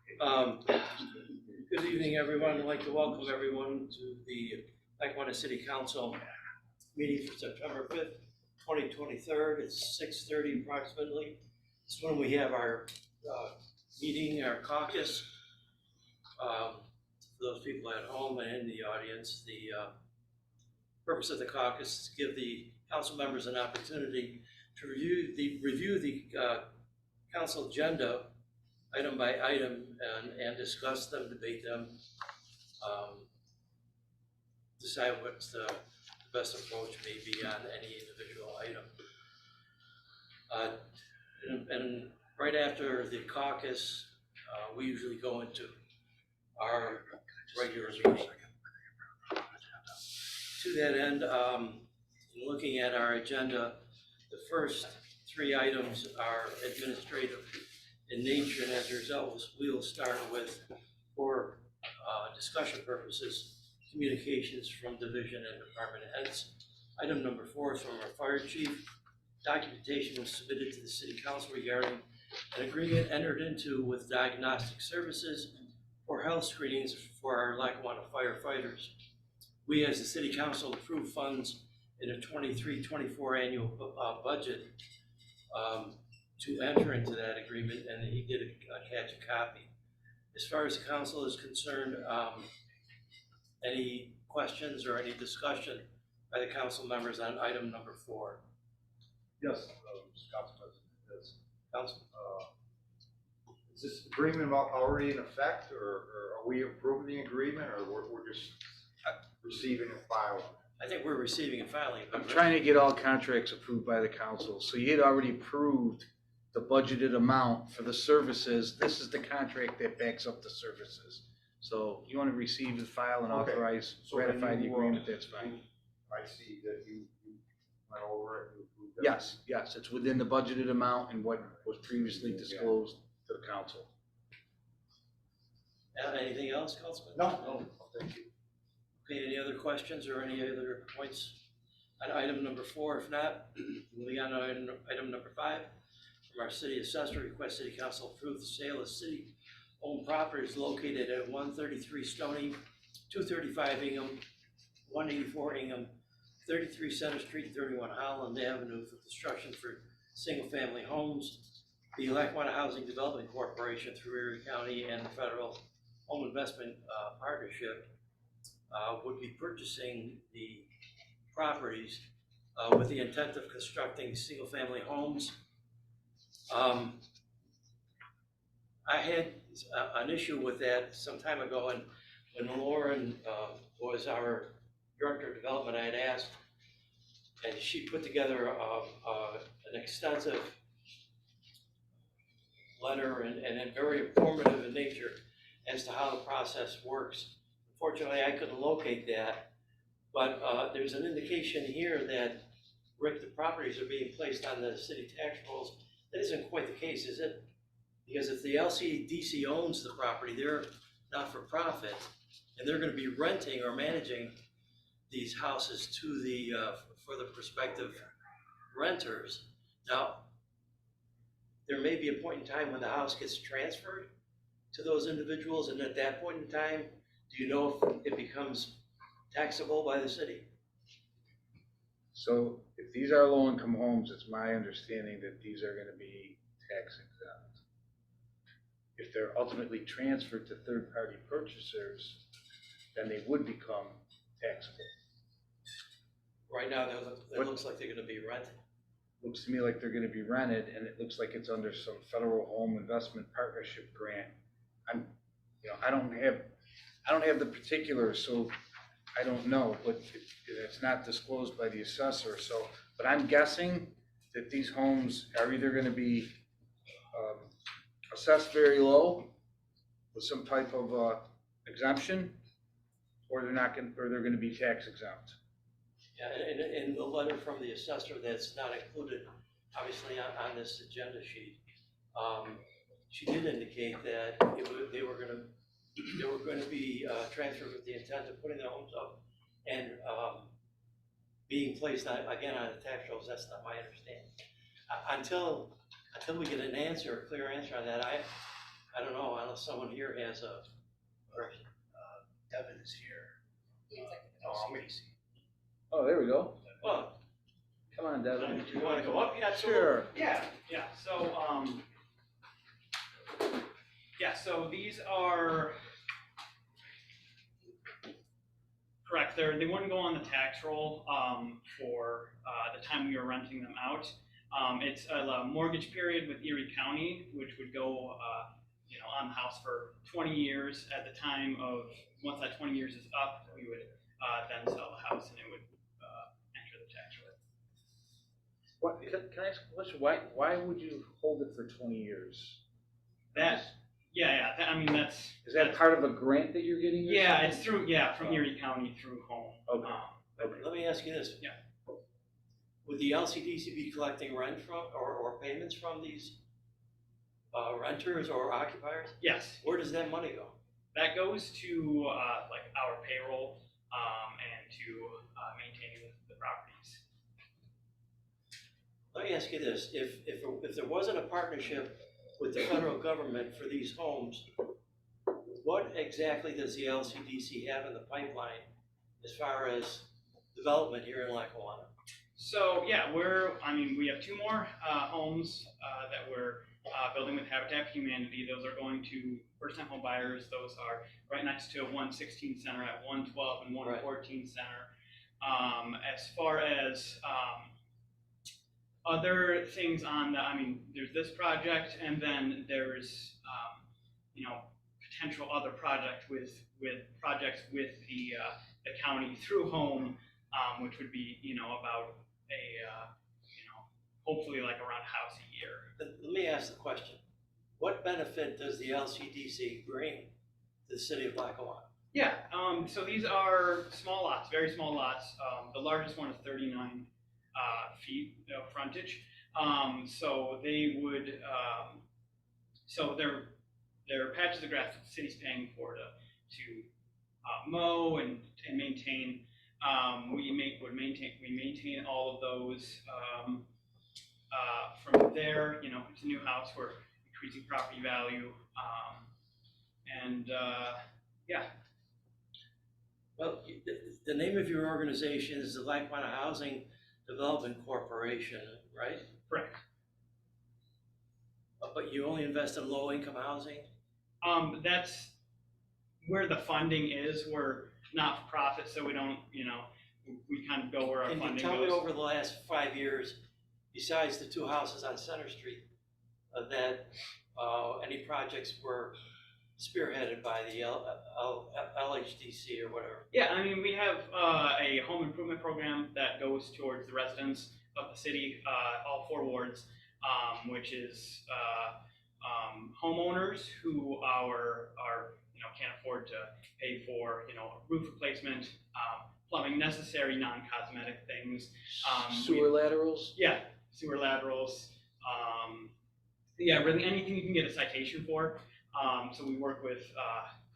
Good evening, everyone. I'd like to welcome everyone to the Lackawanna City Council meeting for September 5th, 2023. It's 6:30 approximately. It's when we have our meeting, our caucus. For those people at home and in the audience, the purpose of the caucus is to give the council members an opportunity to review the council agenda item by item and discuss them, debate them, decide what the best approach may be on any individual item. And right after the caucus, we usually go into our regular meeting. To that end, in looking at our agenda, the first three items are administrative in nature, and as a result, we will start with, for discussion purposes, communications from division and department heads. Item number 4 is from our fire chief. Documentation was submitted to the city council regarding an agreement entered into with diagnostic services for health screenings for our Lackawanna firefighters. We, as the city council, approved funds in a 23-24 annual budget to enter into that agreement, and he did attach a copy. As far as the council is concerned, any questions or any discussion by the council members on item number 4? Yes, Mr. Council President. Yes. Council? Is this agreement already in effect, or are we approving the agreement, or we're just receiving and filing? I think we're receiving and filing. I'm trying to get all contracts approved by the council. So you had already approved the budgeted amount for the services. This is the contract that backs up the services. So you want to receive and file and authorize, so ratify the agreement, that's fine. I see that you went over it and approved it. Yes, it's within the budgeted amount and what was previously disclosed to the council. Anything else, Councilman? No, thank you. Okay, any other questions or any other points on item number 4? If not, moving on to item number 5. From our city assessor, request city council approve the sale of city-owned properties located at 133 Stony, 235 Ingham, 184 Ingham, 33 Center Street, 31 Holland Avenue for construction for single-family homes. The Lackawanna Housing Development Corporation through Erie County and the Federal Home Investment Partnership would be purchasing the properties with the intent of constructing single-family homes. I had an issue with that some time ago, and when Lauren was our director of development, I had asked, and she put together an extensive letter and very informative in nature as to how the process works. Unfortunately, I couldn't locate that, but there's an indication here that, Rick, the properties are being placed on the city tax rolls. That isn't quite the case, is it? Because if the LCDC owns the property, they're not for profit, and they're going to be renting or managing these houses to the for the prospective renters. Now, there may be a point in time when the house gets transferred to those individuals, and at that point in time, do you know if it becomes taxable by the city? So if these are low-income homes, it's my understanding that these are going to be tax exempt. If they're ultimately transferred to third-party purchasers, then they would become taxable. Right now, it looks like they're going to be rented. Looks to me like they're going to be rented, and it looks like it's under some federal home investment partnership grant. I don't have the particulars, so I don't know, but it's not disclosed by the assessor. So, but I'm guessing that these homes are either going to be assessed very low with some type of exemption, or they're not going, or they're going to be tax exempt. Yeah, and in the letter from the assessor that's not included, obviously, on this agenda sheet, she did indicate that they were going to be transferred with the intent of putting their homes up and being placed on, again, on the tax rolls. That's not my understanding. Until we get an answer, a clear answer on that, I don't know, unless someone here has a, Devin is here. LCDC. Oh, there we go. well, Come on, Devin. you wanna go up? Yeah, Sure. Yeah. So, so these are correct. They wouldn't go on the tax roll for the time we were renting them out. It's a mortgage period with Erie County, which would go, on the house for 20 years. At the time of, once that 20 years is up, we would then sell the house and it would enter the tax roll. What, can I ask a question? Why would you hold it for 20 years? That's Is that part of a grant that you're getting? Yeah, it's through, from Erie County through home. Okay. Okay. let me ask you this. Yeah. Would the LCDC be collecting rent from, or payments from these renters or occupiers? Yes, Where does that money go? that goes to like our payroll and to maintaining the properties. Let me ask you this, if there wasn't a partnership with the federal government for these homes, what exactly does the LCDC have in the pipeline as far as development here in Lackawanna? So we have 2 more homes that we're building with Habitat for Humanity. Those are going to first-time home buyers. Those are right next to 116 Center at 112 and 114 Center. As far as other things on there's this project, and then there's potential other project with projects with the county through home, which would be about a hopefully like around a house a year. Let me ask the question. What benefit does the LCDC bring to the city of Lackawanna? Yeah, so these are small lots, very small lots. The largest one is 39 feet of frontage. So they would, so they're patches of grass that the city's paying for to mow and maintain. We maintain all of those. From there, it's a new house. We're increasing property value, yeah. Well, the name of your organization is the Lackawanna Housing Development Corporation, right? Correct. But you only invest in low-income housing? That's where the funding is. We're not for profit, so we don't, we kind of go where our funding goes. Can you tell me over the last 5 years, besides the 2 houses on Center Street, that any projects were spearheaded by the LHDC or whatever? Yeah, we have a home improvement program that goes towards the residents of the city, all 4 wards, which is homeowners who can't afford to pay for roof replacement, plumbing, necessary non-cosmetic things. Sewer laterals? Yeah, sewer laterals. Really anything you can get a citation for. So we work with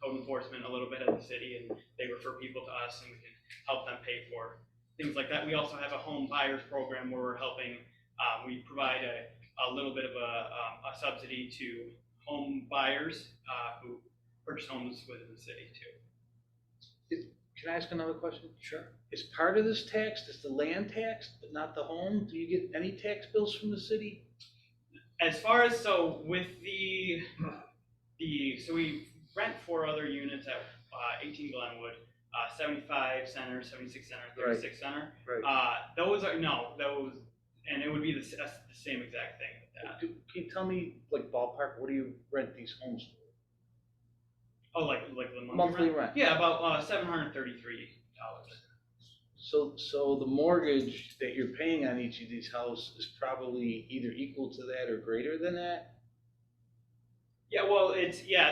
code enforcement a little bit at the city, and they refer people to us, and we can help them pay for things like that. We also have a home buyers program where we're helping. We provide a little bit of a subsidy to home buyers who purchase homes within the city too. Can I ask another question? Sure. Is part of this taxed? Is the land taxed, but not the home? Do you get any tax bills from the city? As far as, with so we rent 4 other units at 18 Glenwood, 75 Center, 76 Center, 36 Center. Right. Those, and it would be the same exact thing with that. Can you tell me, like ballpark, what do you rent these homes for? Oh, like the Monthly rent? Yeah, about $733. So the mortgage that you're paying on each of these houses is probably either equal to that or greater than that? Yeah, well,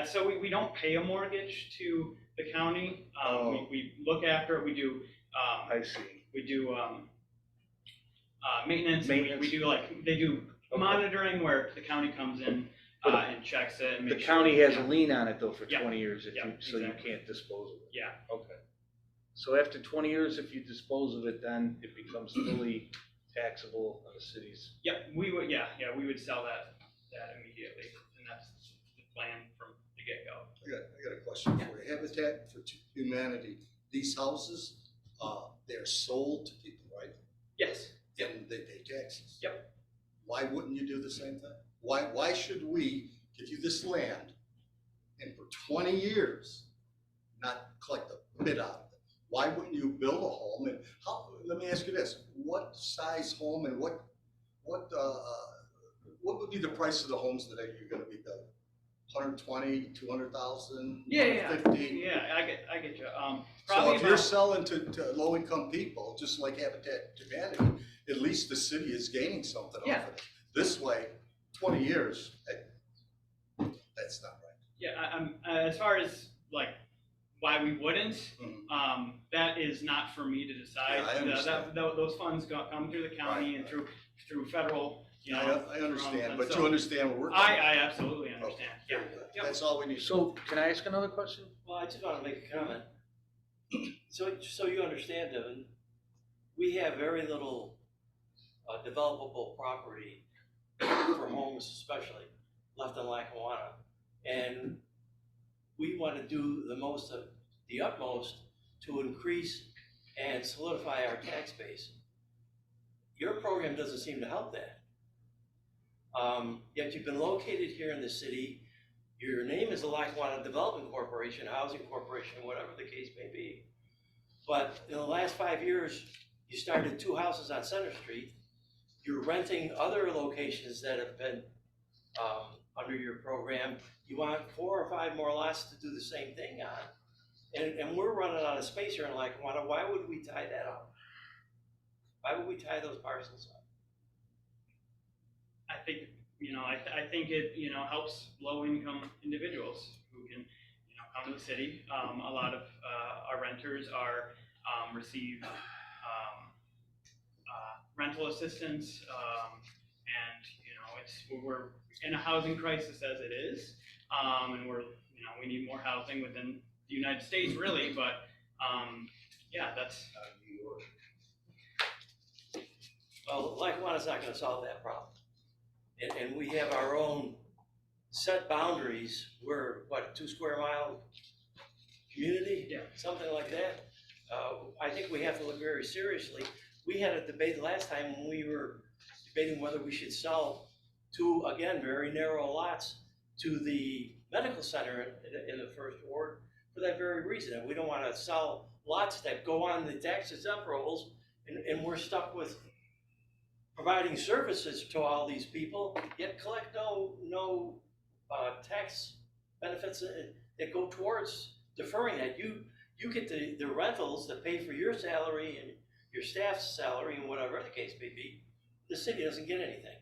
so we don't pay a mortgage to the county. We look after it. We do. I see. We do maintenance. Maintenance. We do they do monitoring where the county comes in and checks it. And The county has a lien on it though for Yeah. 20 years, so Exactly. you can't dispose of it. Yeah. Okay. So after 20 years, if you dispose of it, then it becomes fully taxable on the city's. Yeah, we would. Yeah, we would sell that immediately, and that's the plan from get-go. I got a question for you. Habitat for Humanity, these houses, they're sold to people, right? Yes. And they pay taxes. Yep. Why wouldn't you do the same thing? Why should we give you this land and for 20 years not collect a bit out of it? Why wouldn't you build a home? And how, let me ask you this, what size home and what would be the price of the homes that you're gonna be building? 120, 200,000, Yeah. 150? Yeah, I get you. So Probably if you're about, selling to low-income people, just like Habitat for Humanity, at least the city is gaining something Yeah. off of it. This way, 20 years, that's not right. yeah, I'm as far as like why we wouldn't, Mhm. that is not for me to decide. Yeah, I understand. Those funds come through the county and through federal, you know. I understand, but so you understand where we're I coming absolutely understand. from. Yeah. Okay, Yep. that's all we need. So can I ask another question? Well, I just want to make a comment. So you understand, Devin, we have very little developable property for homes especially left in Lackawanna. And we want to do the utmost to increase and solidify our tax base. Your program doesn't seem to help that. Yet you've been located here in the city. Your name is the Lackawanna Development Corporation, Housing Corporation, whatever the case may be. But in the last 5 years, you started 2 houses on Center Street. You're renting other locations that have been under your program. You want 4 or 5 more lots to do the same thing on. And we're running out of space here in Lackawanna. Why would we tie that up? Why would we tie those parcels up? I think, I think it, helps low-income individuals who can, come to the city. A lot of our renters receive rental assistance, and we're in a housing crisis as it is, and we need more housing within the United States, really. But yeah, that's. Well, Lackawanna's not going to solve that problem. And we have our own set boundaries. We're, what, a 2 square mile community? Yeah. Something like that. I think we have to look very seriously. We had a debate last time when we were debating whether we should sell 2, again, very narrow lots to the medical center in the first ward for that very reason. And we don't want to sell lots that go on the tax exempt rolls, and we're stuck with providing services to all these people, yet collect no tax benefits that go towards deferring that. You get the rentals that pay for your salary and your staff's salary and whatever the case may be. The city doesn't get anything.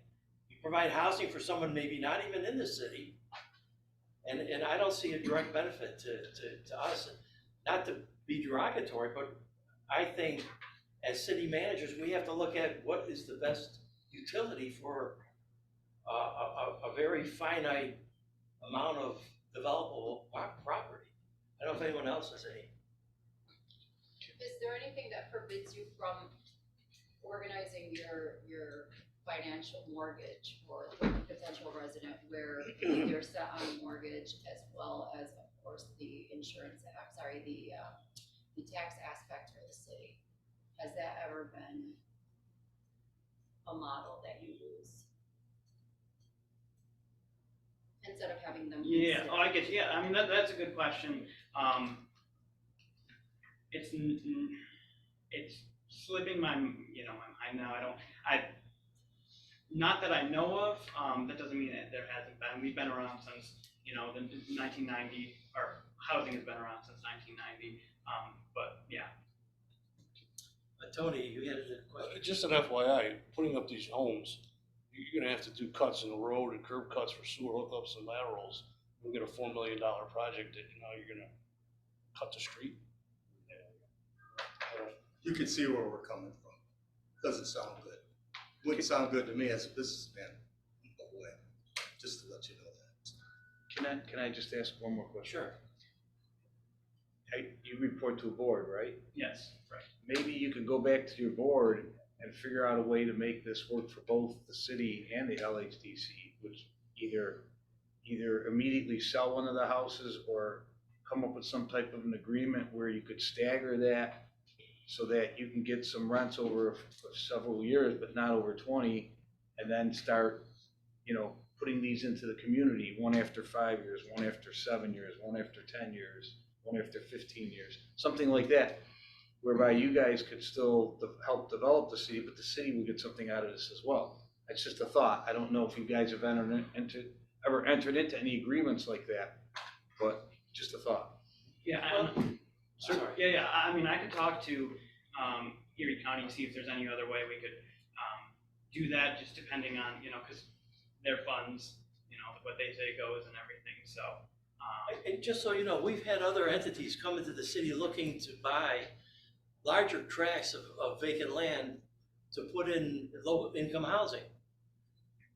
You provide housing for someone maybe not even in the city, and I don't see a direct benefit to us. Not to be derogatory, but I think as city managers, we have to look at what is the best utility for a very finite amount of developable property. I don't know if anyone else has any. Is there anything that forbids you from organizing your financial mortgage for the potential resident where they're set on a mortgage as well as, of course, the the tax aspect for the city? Has that ever been a model that you use? Instead of having them. Yeah, I get you. Yeah, I mean, that's a good question. It's slipping my mind now. Not that I know of. That doesn't mean that there hasn't been. We've been around since the 1990, or housing has been around since 1990. But yeah. Tony, you had a question. Just an FYI, putting up these homes, you're gonna have to do cuts in the road and curb cuts for sewer hookups and laterals. We'll get a $4 million project that you're gonna cut the street. You can see where we're coming from. Doesn't sound good. Wouldn't sound good to me as a businessman. No way. Just to let you know that. Can I just ask one more question? Sure. You report to a board, right? Yes. Right. Maybe you could go back to your board and figure out a way to make this work for both the city and the LHDC, which either either immediately sell one of the houses or come up with some type of an agreement where you could stagger that so that you can get some rents over several years, but not over 20, and then start, putting these into the community, one after 5 years, one after 7 years, one after 10 years, one after 15 years, something like that, whereby you guys could still help develop the city, but the city would get something out of this as well. It's just a thought. I don't know if you guys have ever entered into any agreements like that, but just a thought. Yeah, Sorry. yeah, I mean, I could talk to, Erie County and see if there's any other way we could, do that, just depending on, cause their funds, what they say goes and everything, so. And just so you know, we've had other entities come into the city looking to buy larger tracts of vacant land to put in low-income housing.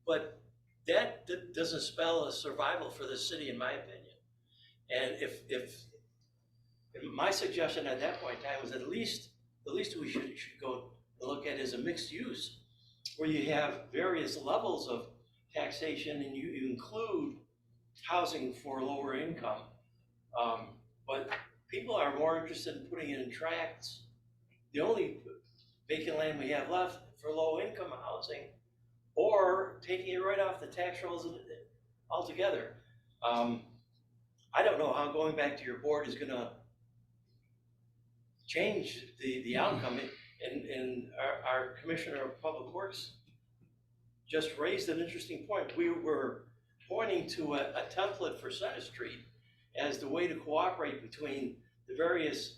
But that doesn't spell a survival for the city, in my opinion. And if my suggestion at that point in time was at least we should go look at is a mixed use, where you have various levels of taxation and you include housing for lower income. But people are more interested in putting it in tracts. The only vacant land we have left for low income housing, or taking it right off the tax rolls altogether. I don't know how going back to your board is gonna change the outcome. And our Commissioner of Public Works just raised an interesting point. We were pointing to a template for Center Street as the way to cooperate between the various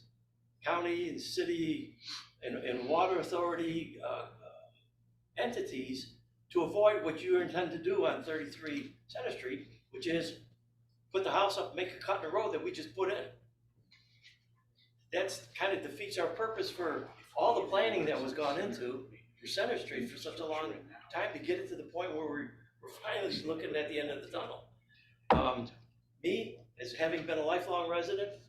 county and city and water authority entities to avoid what you intend to do on 33 Center Street, which is put the house up, make a cut in the road that we just put in. That's kind of defeats our purpose for all the planning that was gone into for Center Street for such a long time to get it to the point where we're finally looking at the end of the tunnel. Me, as having been a lifelong resident,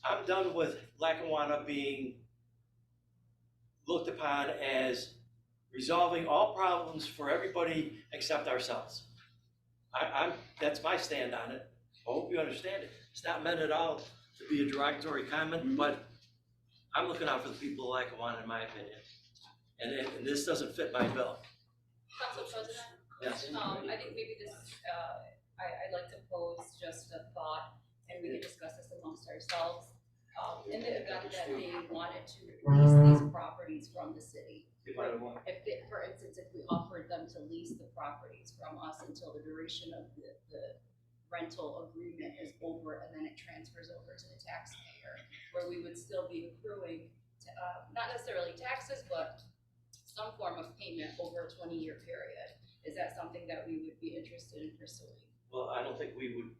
I'm done with Lackawanna being looked upon as resolving all problems for everybody except ourselves. That's my stand on it. I hope you understand it. It's not meant at all to be a derogatory comment, but I'm looking out for the people of Lackawanna, in my opinion. And this doesn't fit my bill. Council President? Yes. I think maybe this, I'd like to pose just a thought, and we can discuss this amongst ourselves. In the event that they wanted to lease these properties from the city, for instance, if we offered them to lease the properties from us until the duration of the rental agreement is over, and then it transfers over to the taxpayer, where we would still be accruing, not necessarily taxes, but some form of payment over a 20-year period. Is that something that we would be interested in pursuing? Well, I don't think we would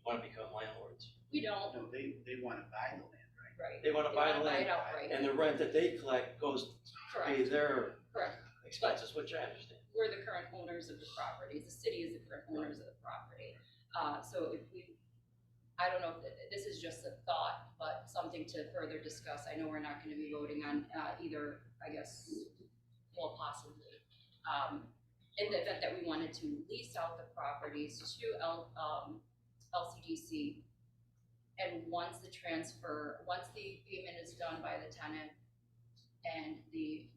want to become landlords. We don't. No, they want to buy the land, right? Right. They want to buy the it land, outright. and the rent that they collect goes to pay Correct. their Correct. expenses, which I understand. We're the current owners of the properties. The city is the current owners of the property. So if I don't know if this is just a thought, but something to further discuss. I know we're not going to be voting on either, I guess, well, possibly. In the event that we wanted to lease out the properties to LCDC, and once the payment is done by the tenant and the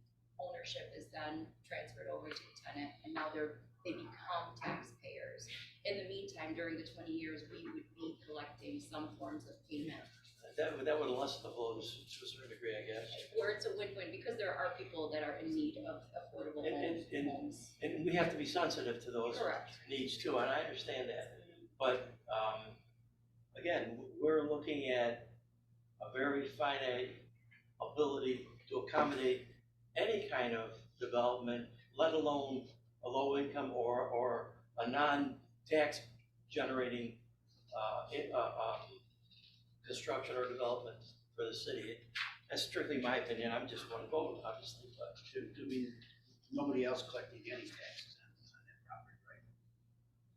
ownership is then transferred over to the tenant, and now they become taxpayers. In the meantime, during the 20 years, we would be collecting some forms of payment. That would lessen the blow to a certain degree, I guess. Where it's a win-win, because there are people that are in need of affordable homes. And we have to be sensitive to those Correct. needs too, and I understand that. But again, we're looking at a very finite ability to accommodate any kind of development, let alone a low income or a non-tax generating construction or development for the city. That's strictly my opinion. I'm just one vote, obviously, but Nobody else collecting any taxes on that property, right?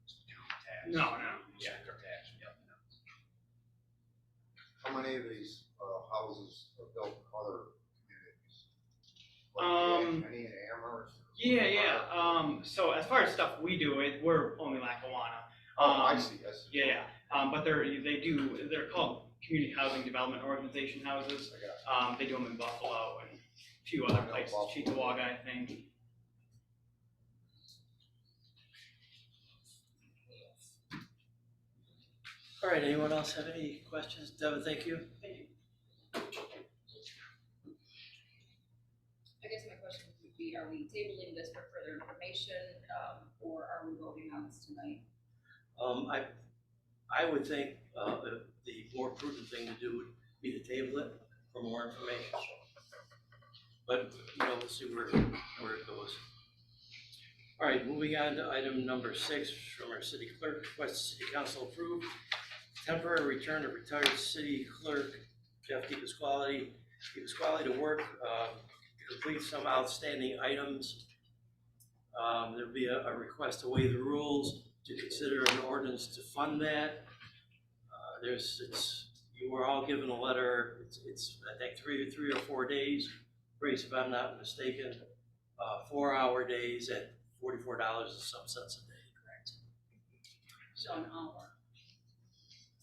Just county tax. No. Yeah, their tax, yeah, no. How many of these houses are built in other communities? Any in Amherst? Yeah. So as far as stuff we do, we're only Lackawanna. I see. Yeah, but they're called community housing development organization houses. I got it. They do them in Buffalo and a few other places, Buffalo. Cheektowaga, I think. All right, anyone else have any questions? Devin, thank you. I guess my question would be, are we tabling this for further information, or are we voting on this tonight? I would think the more prudent thing to do would be to table it for more information. But, we'll see where it goes. All right, moving on to item number 6 from our city clerk, request city council approve temporary return of retired city clerk Jeff DePasquale to work, to complete some outstanding items. There'll be a request to waive the rules, to consider an ordinance to fund that. You were all given a letter, it's I think 3 or 4 days, Grace, if I'm not mistaken, 4-hour days at $44 and some cents a day, correct? So an hour.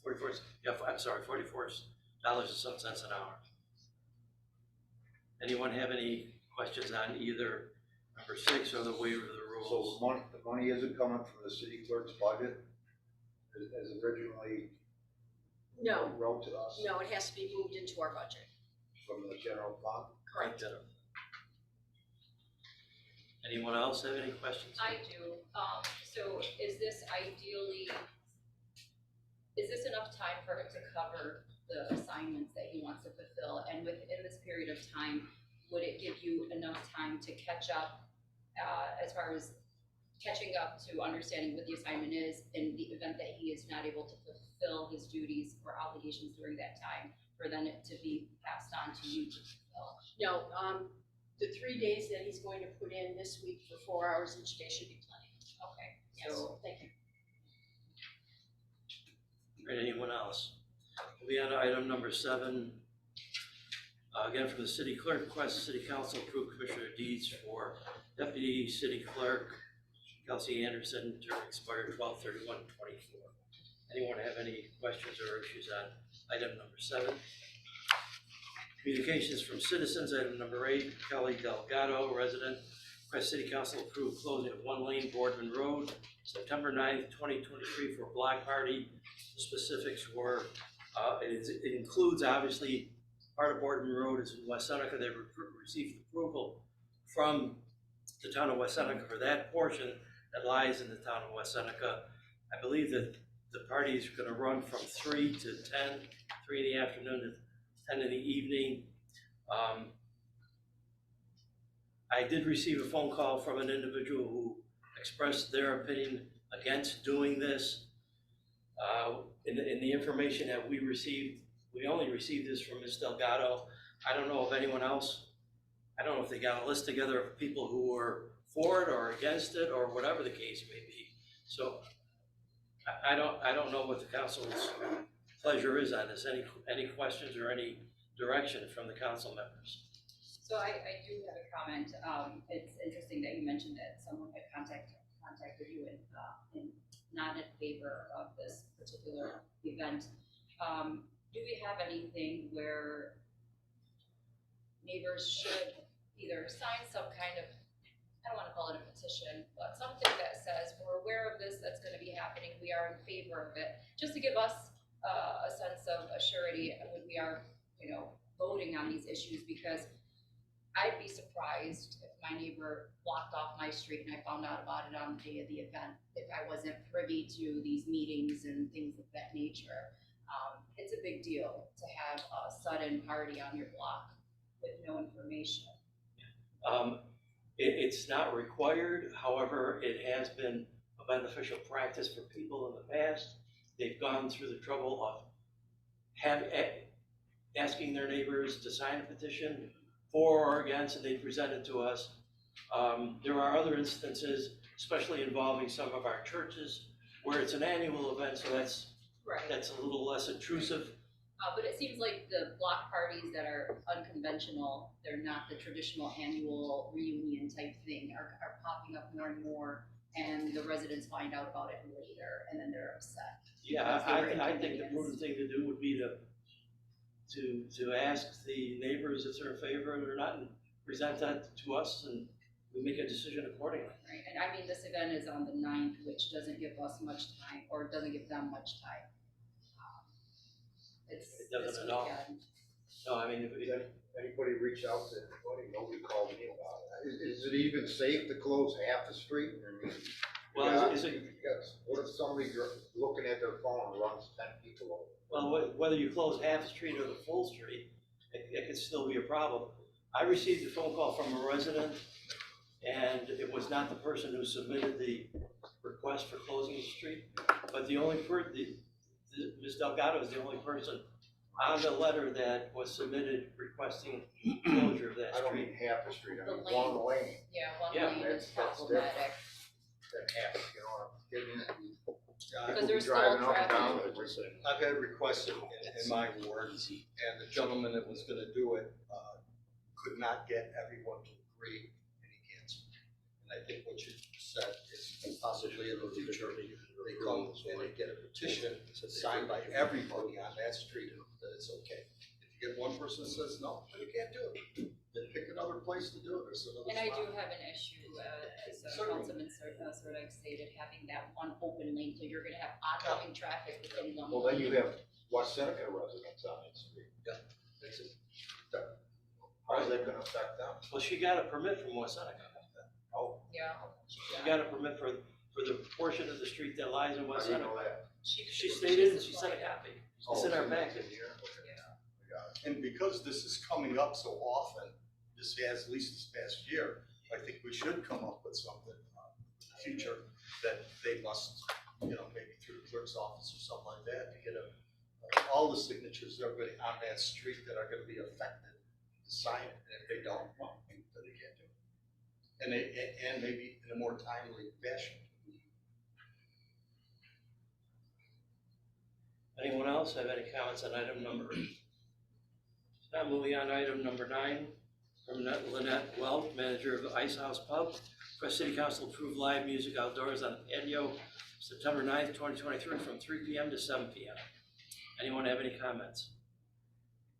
44, yeah, I'm sorry, $44 and some cents an hour. Anyone have any questions on either number 6 or the waiver of the rules? So the money isn't coming from the city clerk's budget as originally No, wrote to us no, it has to be moved into our budget. from the general fund? Correct. Anyone else have any questions? I do, so is this enough time for him to cover the assignments that he wants to fulfill? And within this period of time, would it give you enough time to catch up, as far as catching up to understanding what the assignment is in the event that he is not able to fulfill his duties or obligations during that time, for then it to be passed on to you to fulfill? No, the 3 days that he's going to put in this week for 4 hours each day should be plenty. Okay, Yes, so thank you. All right, anyone else? Moving on to item number 7. Again, from the city clerk, request the city council approve commissioner deeds for deputy city clerk Kelsey Anderson, term expired 12/31/24. Anyone have any questions or issues on item number 7? Communications from citizens, item number 8, Kelly Delgado, resident, request city council approve closing of 1 lane Boardman Road, September 9th, 2023 for a block party. The specifics were, it includes obviously part of Boardman Road is in West Seneca. They received approval from the town of West Seneca for that portion that lies in the town of West Seneca. I believe that the party is going to run from 3 to 10, 3 in the afternoon to 10 in the evening. I did receive a phone call from an individual who expressed their opinion against doing this. In the information that we received, we only received this from Ms. Delgado. I don't know of anyone else. I don't know if they got a list together of people who were for it or against it or whatever the case may be. So I don't know what the council's pleasure is on this. Any questions or any direction from the council members? So I do have a comment. It's interesting that you mentioned that someone had contacted you and not in favor of this particular event. Do we have anything where neighbors should either sign some kind of, I don't want to call it a petition, but something that says we're aware of this, that's going to be happening, we are in favor of it, just to give us a sense of assurity when we are, voting on these issues? Because I'd be surprised if my neighbor blocked off my street and I found out about it on the day of the event, if I wasn't privy to these meetings and things of that nature. It's a big deal to have a sudden party on your block with no information. It's not required. However, it has been a beneficial practice for people in the past. They've gone through the trouble of asking their neighbors to sign a petition for or against, and they present it to us. There are other instances, especially involving some of our churches, where it's an annual event, so that's Right. a little less intrusive. But it seems like the block parties that are unconventional, they're not the traditional annual reunion type thing, are popping up more and more and the residents find out about it later, and then they're upset. Yeah, Because they were I think the inconvenienced. prudent thing to do would be to ask the neighbors if they're in favor of it or not, and present that to us, and we make a decision accordingly. Right, and I mean, this event is on the 9th, which doesn't give us much time, or doesn't give them much time. It's It doesn't this at all. weekend. No, I mean, Anybody reach out to anybody? Nobody called me about it. Is it even safe to close half the street? I mean, well, is it, what if somebody looking at their phone and runs 10 people over? well, whether you close half the street or the full street, it could still be a problem. I received a phone call from a resident, and it was not the person who submitted the request for closing the street, but the only Ms. Delgado is the only person on the letter that was submitted requesting closure of that I don't mean street. half the street, I The mean lane. one lane. Yeah, one Yeah, lane is that's problematic. That half, you know what I'm getting at? Because there's still Driving up and traffic. down it. I've had requests in my ward, and the gentleman that was gonna do it, could not get everyone to agree, and he canceled. And I think what you said is possibly in the future, they come and they get a petition signed by everybody on that street that it's okay. If you get one person that says no, then you can't do it, then pick another place to do it, or some other And I do spot. have an issue, as Certainly. Councilman Sirdike stated, having that one open lane, so you're gonna have oncoming traffic within one lane. Well, then you have West Seneca residents on that street. That's it. How's that gonna affect them? Well, she got a permit from West Seneca. Oh, Yeah. She got a permit for the portion of the street that lies in I West didn't Seneca. know that. She stated and she sent a copy. It's in our packet. Here? Okay. I got it. And because this is coming up so often, this has, at least this past year, I think we should come up with something in the future that they must, maybe through the clerk's office or something like that, to get all the signatures, everybody on that street that are gonna be affected, to sign it, and if they don't, well, then they can't do it. And maybe in a more timely fashion. Anyone else have any comments on item number 8? Now moving on to item number 9, from Lynette Welch, manager of the Ice House Pub. Request City Council approve live music outdoors on patio September 9th, 2023 from 3 p.m. to 7 p.m. Anyone have any comments?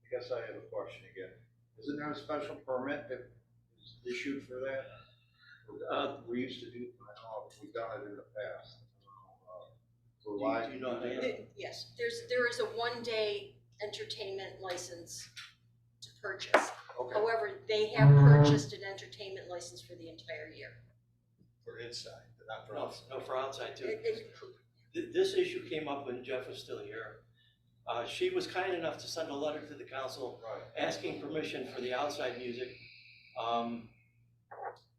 I guess I have a question again. Isn't there a special permit that is issued for that? We used to do, I don't know if we've done it in the past. For live. Do you know, Diana? Yes, there is a 1-day entertainment license to purchase. Okay, However, they have purchased an entertainment license for the entire year. For inside, but not for No, outside. no, for outside too. It- This issue came up when Jeff was still here. She was kind enough to send a letter to the council right. asking permission for the outside music.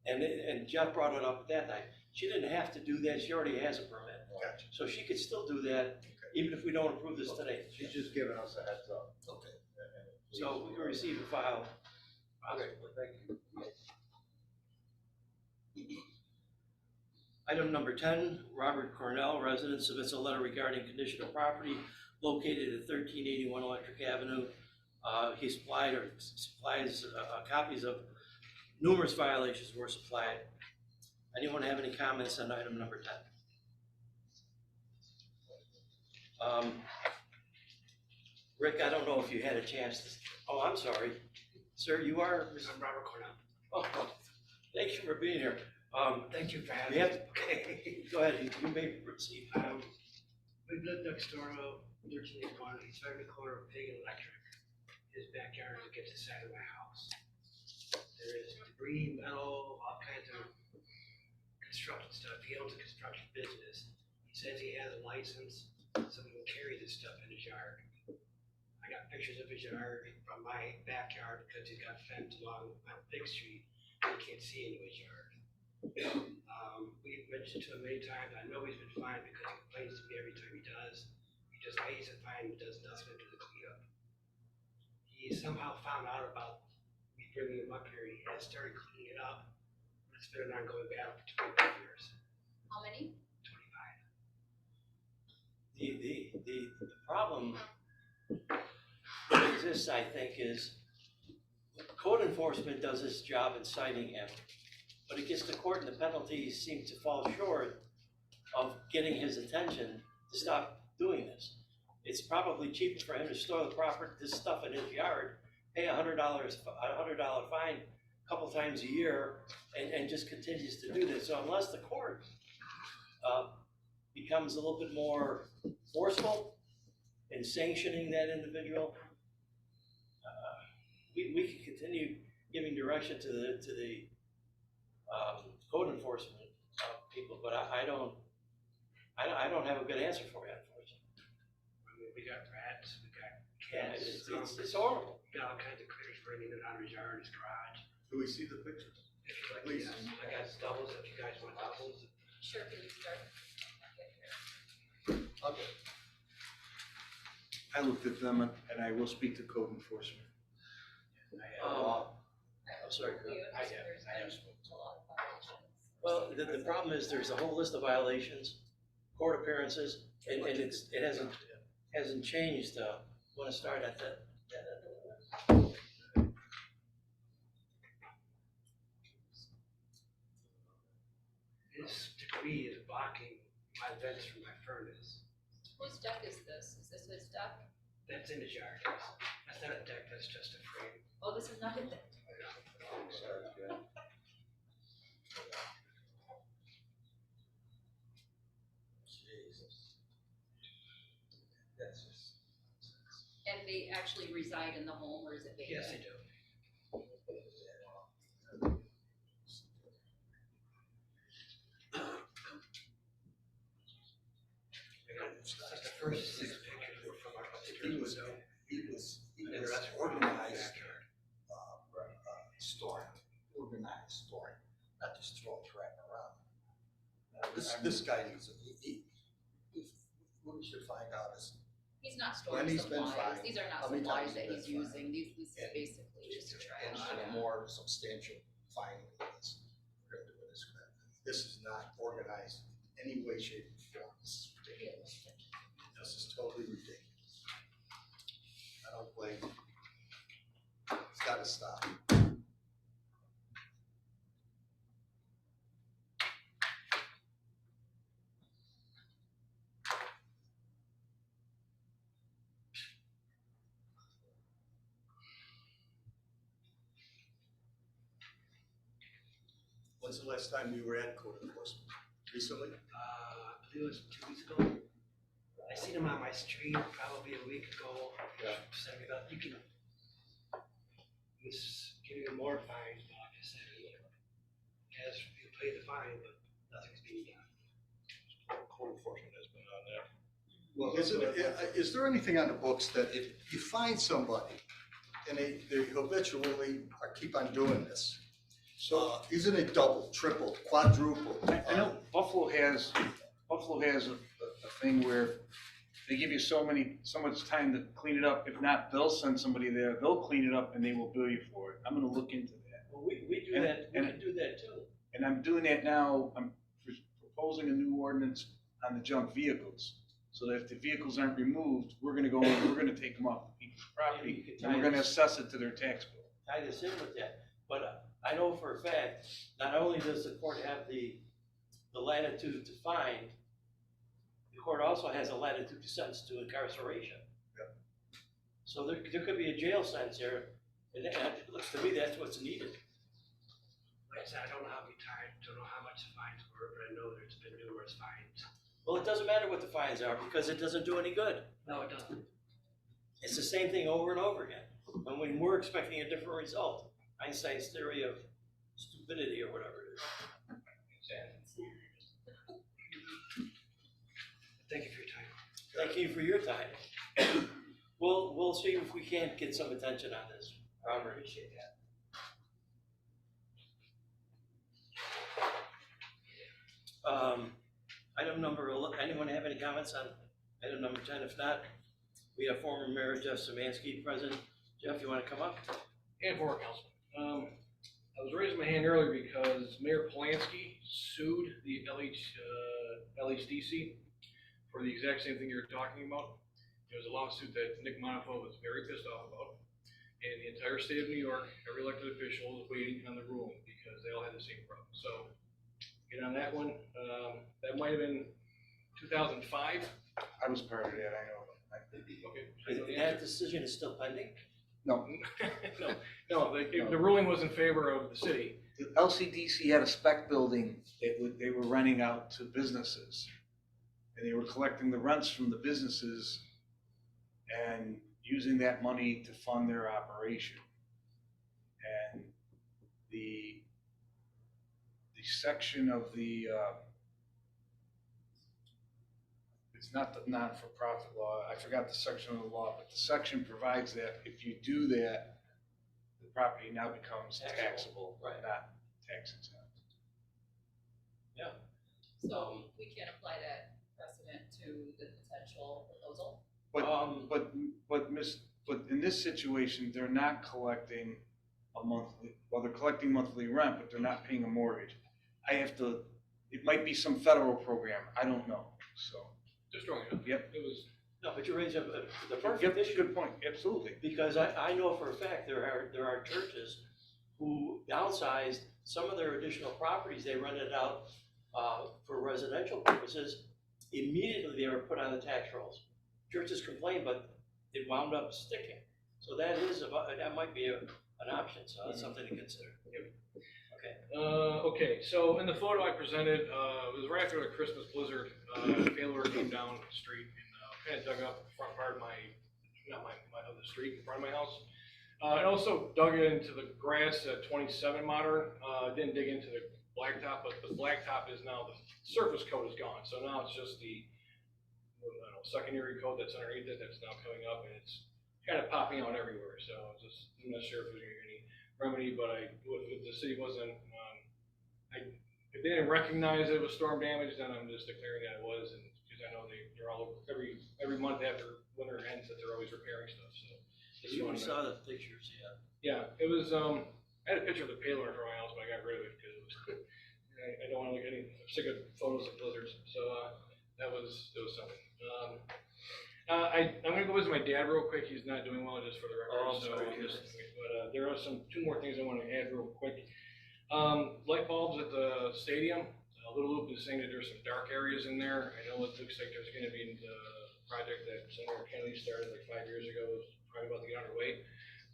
And Jeff brought it up at that night. She didn't have to do that, she already has a permit. Gotcha. So she could still do that, even if we don't approve this today. She's just giving us a heads up. Okay. So we can receive a file. Okay, thank you. Item number 10, Robert Cornell, resident, submits a letter regarding condition of property located at 1381 Electric Avenue. He supplies copies of numerous violations were supplied. Anyone have any comments on item number 10? Rick, I don't know if you had a chance to, oh, I'm sorry. Sir, you are? I'm Robert Cornell. Oh, thank you for being here. Thank you for We having have, me. Okay. go ahead, you may proceed. We live next door to 1381. He's right in the corner of Pig and Electric. His backyard is against the side of my house. There is debris, metal, all kinds of construction stuff. He owns a construction business. He says he has a license, so he can carry this stuff in his yard. I got pictures of his yard from my backyard because he's got fence along my big street. I can't see into his yard. We've mentioned to him many times, I know he's been fined because he complains to me every time he does. He just pays the fine and does nothing to do the cleanup. He somehow found out about me bringing him up here. He has started cleaning it up. But it's been an ongoing battle for 25 years. How many? 25. The problem that exists, I think, is code enforcement does its job in citing him. but it gets to court and the penalties seem to fall short of getting his attention to stop doing this. It's probably cheaper for him to store the this stuff in his yard, pay $100 fine a couple times a year, and just continues to do this. So unless the court becomes a little bit more forceful in sanctioning that individual, we can continue giving direction to the code enforcement people, but I don't have a good answer for you, unfortunately. I mean, we got rats, we got Yeah, cats. it's horrible. We got all kinds of critters running in and out of his yard, his garage. Do we see the pictures? If you like, Please. I got doubles, if you guys want doubles. Sure, can you start? Okay. I looked at them and I will speak to code enforcement. I'm sorry, Kurt. I have spoken a lot of violations. Well, the problem is there's a whole list of violations, court appearances, and it hasn't changed. Want to start at that? This degree is blocking my vents from my furnace. Whose deck is this? Is this his deck? That's in his yard. That's not a deck, that's just a frame. Oh, this is not his deck. Jesus. That's just. And they actually reside in the home, or is it vacant? Yes, they do. Like the first 6 pictures were from our particular window. He was organized, storing, not just throwing crap around. This guy needs, what we should find out is, He's not When storing he's been supplies. fined, These are not how many supplies times that he's he's been using. This is And- basically just trash. and yeah. a more substantial fine than this. We're gonna do this crap. This is not organized in any way, shape, or form. This is ridiculous. This is totally ridiculous. I don't blame him. It's gotta stop. When's the last time you were at code enforcement? Recently? I believe it was 2 weeks ago. I seen him on my street probably a week ago. Yeah. Said me about, you can, he's giving him more fines, but like I said, he has, you pay the fine, but nothing's being done. Code enforcement has been on there. Well, is there anything on the books that if you find somebody and they habitually keep on doing this, isn't it double, triple, quadruple? I know Buffalo has a thing where they give you so much time to clean it up. If not, they'll send somebody there, they'll clean it up and they will bill you for it. I'm gonna look into that. Well, we do And- that, we and- can do that too. And I'm doing that now. I'm proposing a new ordinance on the junk vehicles. So that if the vehicles aren't removed, we're gonna go and we're gonna take them off the property You could and we're tie gonna this- assess it to their tax bill. tie this in with that, but I know for a fact, not only does the court have the latitude to fine, the court also has a latitude to sentence to incarceration. Yep. So there could be a jail sentence there, and it looks to me that's what's needed. Like I said, I don't know how many times, don't know how much the fines were, but I know there's been numerous fines. Well, it doesn't matter what the fines are, because it doesn't do any good. No, it doesn't. It's the same thing over and over again, and when we're expecting a different result, Einstein's theory of stupidity or whatever it is. Thank you for your time. Thank you for your time. We'll see if we can't get some attention on this. I appreciate that. Item number 11, anyone have any comments on item number 10? If not, we have former Mayor Jeff Szymanski present. Jeff, you want to come up? And former councilman. I was raising my hand earlier because Mayor Polanski sued the LHDC for the exact same thing you're talking about. It was a lawsuit that Nick Monafo was very pissed off about. in the entire state of New York, every elected official is waiting on the ruling because they all had the same problem. So get on that one. That might have been 2005. I was part of that, I know. Okay. And that decision is still pending? No, No, the ruling was in favor of the city. the LCDC had a spec building that they were renting out to businesses. And they were collecting the rents from the businesses and using that money to fund their operation. And the section of the, it's not the non-for-profit law, I forgot the section of the law, but the section provides that if you do that, the property now becomes taxable, Right. not tax exempt. So we can't apply that precedent to the potential proposal? But in this situation, they're not collecting a monthly, well, they're collecting monthly rent, but they're not paying a mortgage. It might be some federal program, I don't know, so. Just throwing it up. Yep. It was, No, but you raise up the Yep, perfect issue. good point, absolutely. Because I know for a fact there are churches who downsized some of their additional properties, they rented out for residential purposes. Immediately they were put on the tax rolls. Churches complained, but it wound up sticking. So that might be an option, so that's something to consider. okay, so in the photo I presented, it was right after the Christmas blizzard. Failure came down the street and kind of dug up the front part of of the street in front of my house. It also dug into the grass at 27 Modern. Didn't dig into the blacktop, but the blacktop is now, the surface coat is gone. So now it's just the secondary coat that's underneath it that's now coming up, and it's kind of popping out everywhere. So I'm not sure if there's gonna be any remedy, but if the city wasn't, if they didn't recognize it was storm damage, then I'm just declaring that it was, and because I know they're all every month after winter ends that they're always repairing stuff. So You saw the pictures, yeah. yeah, it was. I had a picture of the paler for my house, but I got rid of it because it was. I don't want to look at any. I'm sick of photos of blizzards, so it was something. I'm gonna go visit my dad real quick. He's not doing well, just for the record. Oh, I'm so sorry. but there are two more things I want to add real quick. Light bulbs at the stadium. Little Loop is saying that there's some dark areas in there. I know it looks like there's going to be the project that Senator Kennedy started like 5 years ago is probably about to get underway.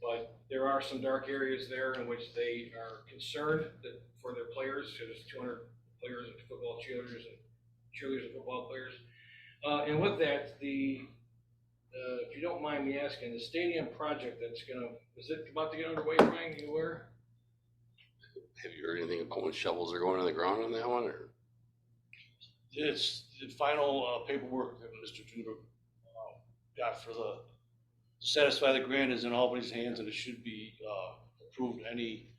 But there are some dark areas there in which they are concerned that for their players. So there's 200 players and football cheerleaders and football players. And with that, if you don't mind me asking, the stadium project is it about to get underway, Brian? You aware? Have you heard anything about when shovels are going in the ground on that one, or? It's the final paperwork that Mr. Junior got to satisfy the grant is in Albany's hands, and it should be approved any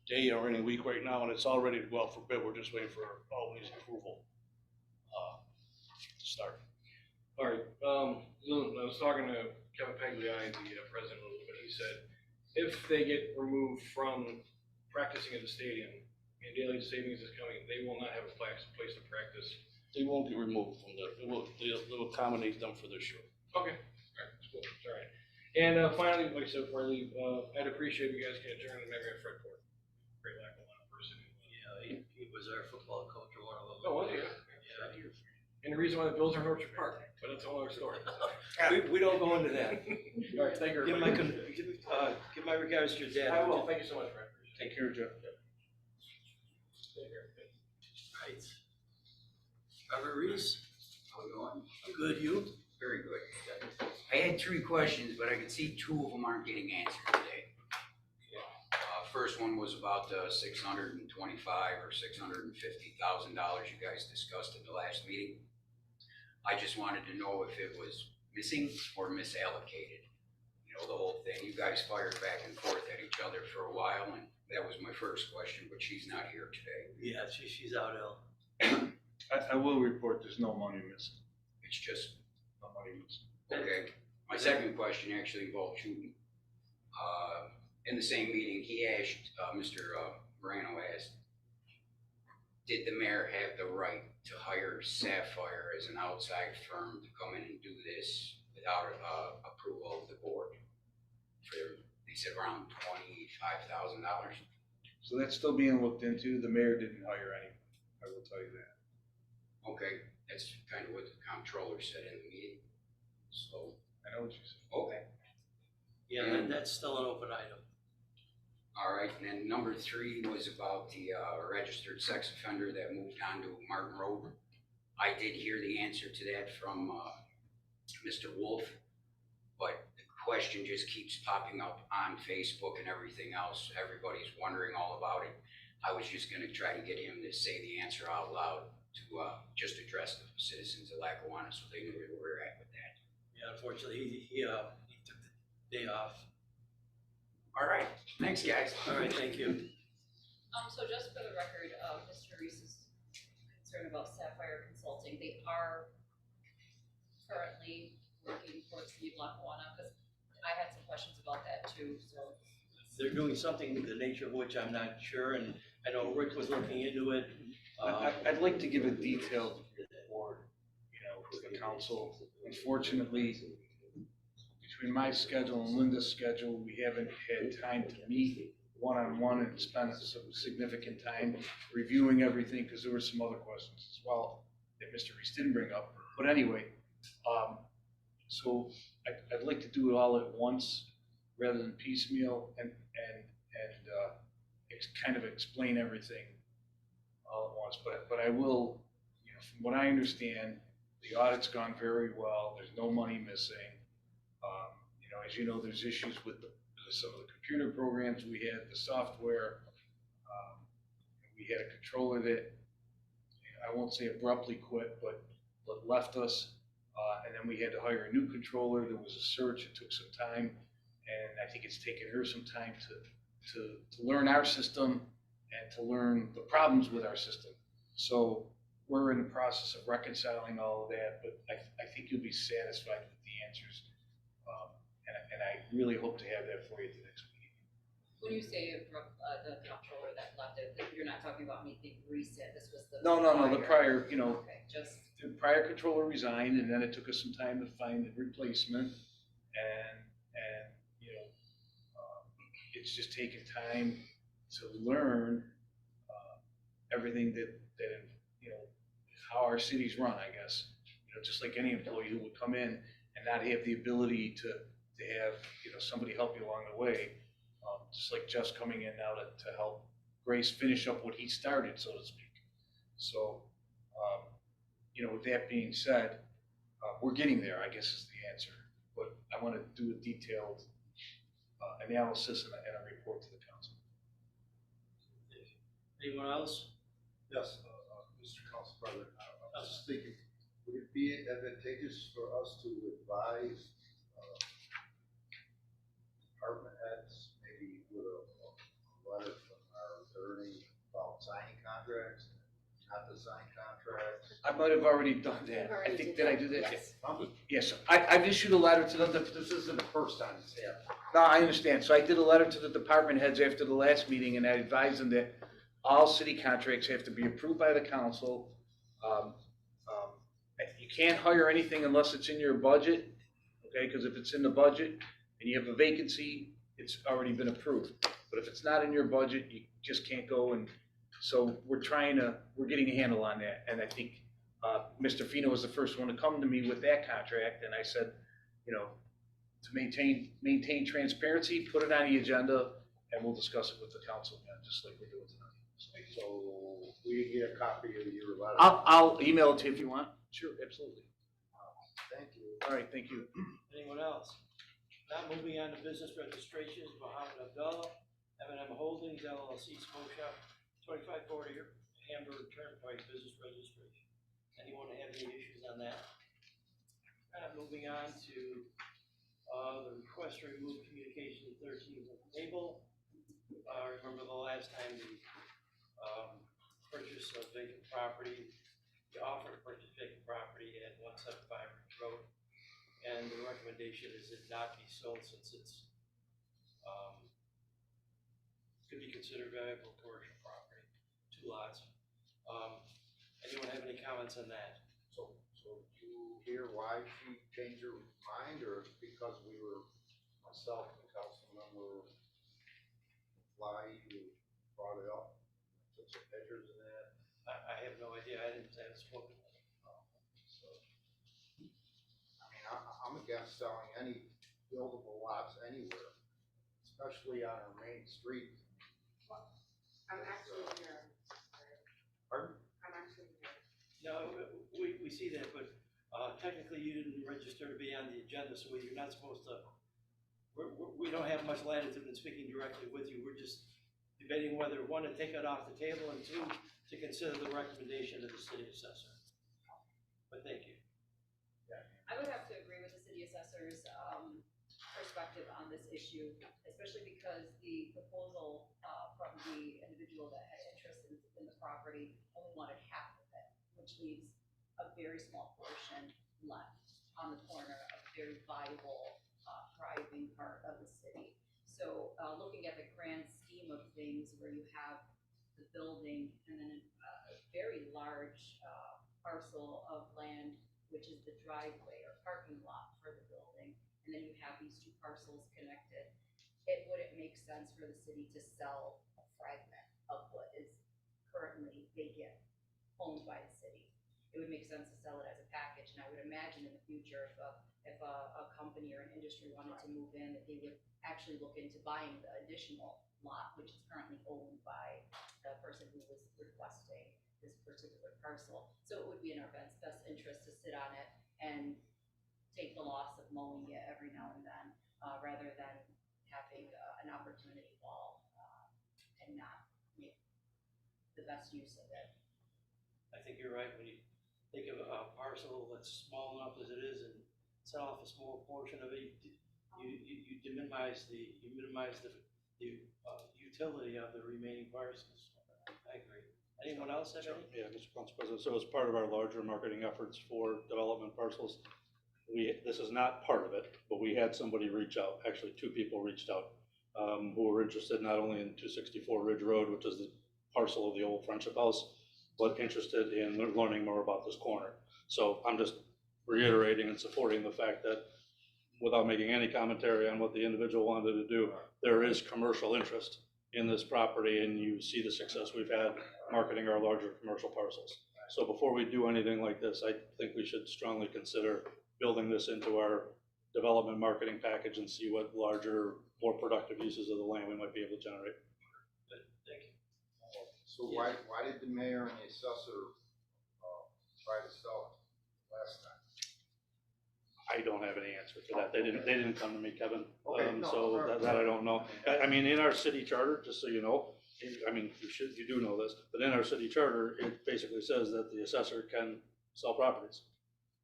day or any week right now, and it's all ready to go out for bid. We're just waiting for Albany's approval to start. All right, I was talking to Kevin Pagliai, the president, a little bit. He said if they get removed from practicing at the stadium and daily savings is coming, they will not have a place to practice. They won't get removed from that. They'll accommodate them for this year. Okay, all right, that's cool. All right. And finally, like I said before I leave, I'd appreciate if you guys can adjourn the memory of Fred Ford. Great Lackawanna person. Yeah, he was our football coach or one of them. Oh, was he? Yeah. And the reason why the Bills are in Orchard Park, but that's a whole other story. We don't go into that. All right, thank you. Give everybody. give my regards to your dad. I will. Thank you so much, Fred. Take care, Jeff. Take care. Right. Robert Reese, How we going? good, you? Very good. I had 3 questions, but I could see 2 of them aren't getting answered today. First one was about the $625,000 or $650,000 you guys discussed at the last meeting. I just wanted to know if it was missing or misallocated. You know, the whole thing. You guys fired back and forth at each other for a while, and that was my first question, but she's not here today. Yeah, she's out ill. I will report there's no money missing. It's just, No money missing. okay. My second question actually involved shooting. In the same meeting, he asked, Mr. Morano asked, did the mayor have the right to hire Sapphire as an outside firm to come in and do this without approval of the board? They he said around $25,000. So that's still being looked into. The mayor didn't hire anyone, I will tell you that. Okay, that's kind of what the comptroller said in the meeting, so, I know what you said. okay. Yeah, And- that's still an open item. All right, and then number 3 was about the registered sex offender that moved on to Martin Road. I did hear the answer to that from Mr. Wolf, but the question just keeps popping up on Facebook and everything else. Everybody's wondering all about it. I was just gonna try to get him to say the answer out loud to just address the citizens of Lackawanna so they knew where we're at with that. Yeah, unfortunately, he took the day off. All right, thanks, guys. All right, thank you. So just for the record, Mr. Reese is concerned about Sapphire Consulting. They are currently working for the city of Lackawanna, because I had some questions about that too, so. They're doing something, the nature of which I'm not sure, and I know Rick was looking into it. I'd like to give a detailed report, you know, to the council. Unfortunately, between my schedule and Linda's schedule, we haven't had time to meet one-on-one and spend some significant time reviewing everything, because there were some other questions as well that Mr. Reese didn't bring up. But anyway, so I'd like to do it all at once rather than piecemeal and kind of explain everything all at once. But I will, you know, from what I understand, the audit's gone very well. There's no money missing. You know, as you know, there's issues with some of the computer programs we had, the software. We had a controller that, I won't say abruptly quit, but left us. And then we had to hire a new controller. There was a search. It took some time. And I think it's taken her some time to learn our system and to learn the problems with our system. So we're in the process of reconciling all of that, but I think you'll be satisfied with the answers. And I really hope to have that for you at the next meeting. When you say the comptroller that left it, you're not talking about anything recent, this was the. No, the prior, you know, Okay, just, the prior controller resigned, and then it took us some time to find a replacement. And you know, it's just taken time to learn everything that you know, how our cities run, I guess. You know, just like any employee who would come in and not have the ability to have, you know, somebody help you along the way. Just like Jeff's coming in now to help Grace finish up what he started, so to speak. So, you know, with that being said, we're getting there, I guess is the answer. But I want to do a detailed analysis and a report to the council. Anyone else? Yes, Mr. Council President, I was just thinking, would it be advantageous for us to advise department heads, maybe with a letter from our attorney about signing contracts, not to sign contracts? I might have already done that. I think, did I do that? yes. Yes, I've issued a letter to them. This isn't the first time. No, I understand. So I did a letter to the department heads after the last meeting, and I advised them that all city contracts have to be approved by the council. You can't hire anything unless it's in your budget, okay? Because if it's in the budget and you have a vacancy, it's already been approved. But if it's not in your budget, you just can't go. And so we're getting a handle on that. And I think Mr. Fino was the first one to come to me with that contract, and I said, you know, to maintain transparency, put it on the agenda, and we'll discuss it with the council again, just like we're doing tonight. So we get a copy of your letter. I'll email it to you if you want. Sure, absolutely. Thank you. All right, thank you. Anyone else? Now moving on to business registrations, Mohammed Abdullah, M&M Holdings LLC, Smoke Shop, 2540 Hamburg Turnpike Business Registration. Anyone have any issues on that? Moving on to the request to remove communication 13 from table. Remember the last time the purchase of vacant property, the offer to purchase vacant property at 175 Ridge Road. And the recommendation is it not be sold since it's could be considered valuable commercial property, 2 lots. Anyone have any comments on that? So you hear why she changed her mind, or because myself and Councilman or why you brought it up? Took some pictures and that? I have no idea, I haven't spoken. So, I mean, I'm against selling any buildable lots anywhere, especially on our main street. I'm actually here. Pardon? I'm actually here. No, we see that, but technically you didn't register to be on the agenda, so you're not supposed to, we don't have much latitude in speaking directly with you. We're just debating whether, one, to take it off the table, and two, to consider the recommendation of the city assessor. But thank you. I would have to agree with the city assessor's perspective on this issue, especially because the proposal from the individual that had interest in the property only wanted half of it, which leaves a very small portion left on the corner of a very viable, thriving part of the city. So looking at the grand scheme of things, where you have the building and then a very large parcel of land, which is the driveway or parking lot for the building, and then you have these two parcels connected, it wouldn't make sense for the city to sell a fragment of what is currently vacant, owned by the city. It would make sense to sell it as a package, and I would imagine in the future, if a company or an industry wanted to move in, that they would actually look into buying the additional lot, which is currently owned by the person who was requesting this particular parcel. So it would be in our best interest to sit on it and take the loss of mowing it every now and then, rather than having an opportunity wall and not make the best use of it. I think you're right. When you think of a parcel that's small enough as it is and set off a small portion of it, you minimize the utility of the remaining parcels. I agree. Anyone else have any? Yeah, Mr. Council President, so as part of our larger marketing efforts for development parcels, this is not part of it, but we had somebody reach out, actually two people reached out, who were interested not only in 264 Ridge Road, which is the parcel of the old Friendship House, but interested in learning more about this corner. So I'm just reiterating and supporting the fact that, without making any commentary on what the individual wanted to do, there is commercial interest in this property, and you see the success we've had marketing our larger commercial parcels. So before we do anything like this, I think we should strongly consider building this into our development marketing package and see what larger, more productive uses of the land we might be able to generate. Good, thank you. So why did the mayor and the assessor try to sell it last time? I don't have any answer for that. They didn't come to me, Kevin. Okay, no, So that I don't know. I mean, in our city charter, just so you know, I mean, you do know this, but in our city charter, it basically says that the assessor can sell properties.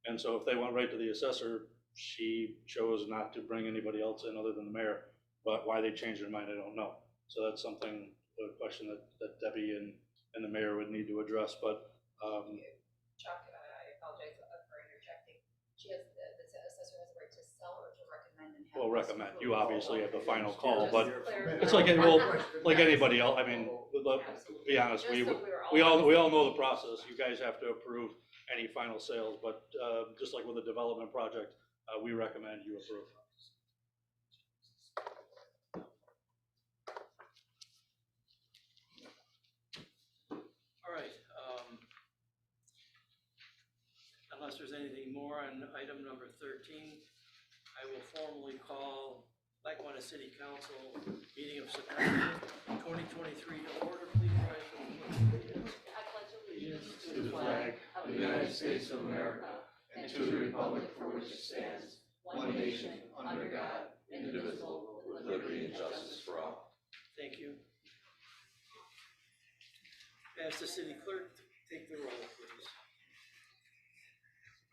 And so if they went right to the assessor, she chose not to bring anybody else in other than the mayor. But why they changed their mind, I don't know. So that's something, a question that Debbie and the mayor would need to address. But Chuck, I apologize for interjecting. The assessor has the right to sell or to recommend and have. we'll recommend. You obviously have the final Just call, but clarify. it's like, like anybody else. I mean, to be honest, Just so we all know the process. You guys have to approve any final sales, but just like with a development project, we recommend you approve. All right. Unless there's anything more on item number 13, I will formally call Lackawanna City Council meeting of September 2023 to order. Please rise for the pledge. I pledge allegiance To the flag of the United States of America and to the republic for which it stands, one nation, under God, indivisible, with liberty and justice for all. Thank you. Ask the city clerk to take the roll, please.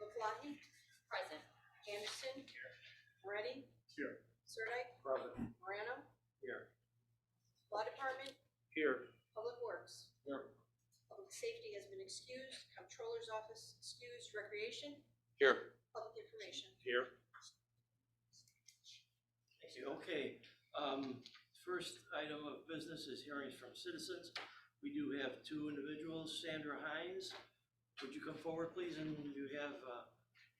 Maflahe? Present. Anderson? Moretti? Here. Sirdike? Present. Morano? Here. Law Department? Here. Public Works? Here. Public Safety has been excused. Comptroller's Office excused. Recreation? Here. Public Information? Here. Thank you. Okay. First item of business is hearings from citizens. We do have two individuals. Sandra Hines, would you come forward, please? And you have a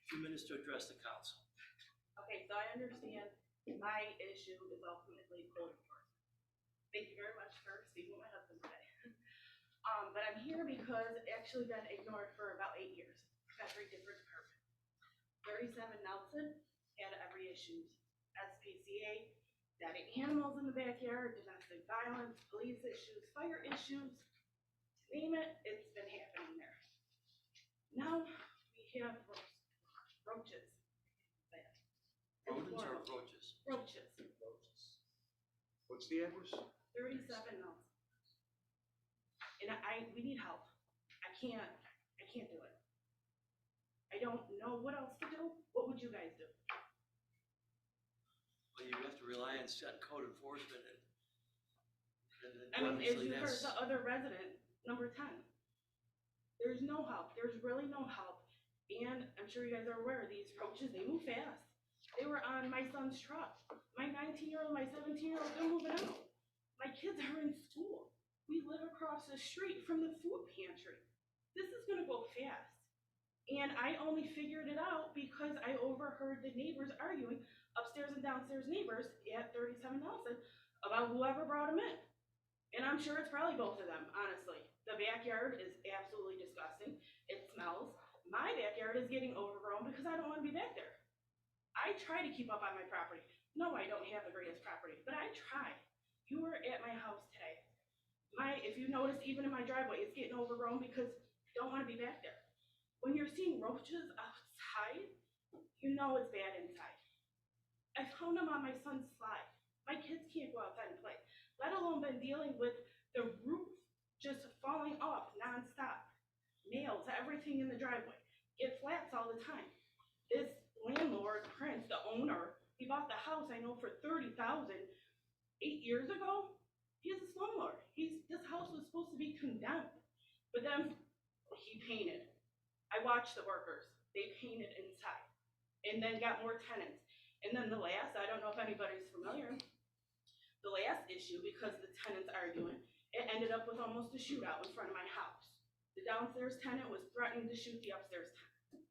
few minutes to address the council. Okay, so I understand My issue is ultimately code enforcement. Thank you very much for speaking with my husband today. But I'm here because it's actually been ignored for about 8 years. Every different department. 37 Nelson had every issue. SPCA, dead animals in the backyard, domestic violence, police issues, fire issues, name it, it's been happening there. Now we have roaches. Rodents or roaches? Roaches, What's the address? 37 Nelson. And we need help. I can't do it. I don't know what else to do. What would you guys do? Well, you have to rely on code enforcement and I mean, as obviously you heard that's, the other resident, number 10. There's no help. There's really no help. And I'm sure you guys are aware, these roaches, they move fast. They were on my son's truck. My 19-year-old, my 17-year-old, they're moving out. My kids are in school. We live across the street from the food pantry. This is gonna go fast. And I only figured it out because I overheard the neighbors arguing, upstairs and downstairs neighbors at 37 Nelson, about whoever brought them in. And I'm sure it's probably both of them, honestly. The backyard is absolutely disgusting. It smells. My backyard is getting overgrown because I don't want to be back there. I try to keep up on my property. No, I don't have the greatest property, but I try. You were at my house today. If you notice, even in my driveway, it's getting overgrown because I don't want to be back there. When you're seeing roaches outside, you know it's bad inside. I found them on my son's slide. My kids can't go outside and play, let alone been dealing with the roof just falling off nonstop. Nails, everything in the driveway. It flats all the time. This landlord, Prince, the owner, he bought the house, I know, for $30,000 8 years ago. He's a slumlord. This house was supposed to be condemned, but then he painted. I watched the workers. They painted inside and then got more tenants. And then the last, I don't know if anybody's familiar, the last issue, because the tenants arguing, it ended up with almost a shootout in front of my house. The downstairs tenant was threatening to shoot the upstairs tenant.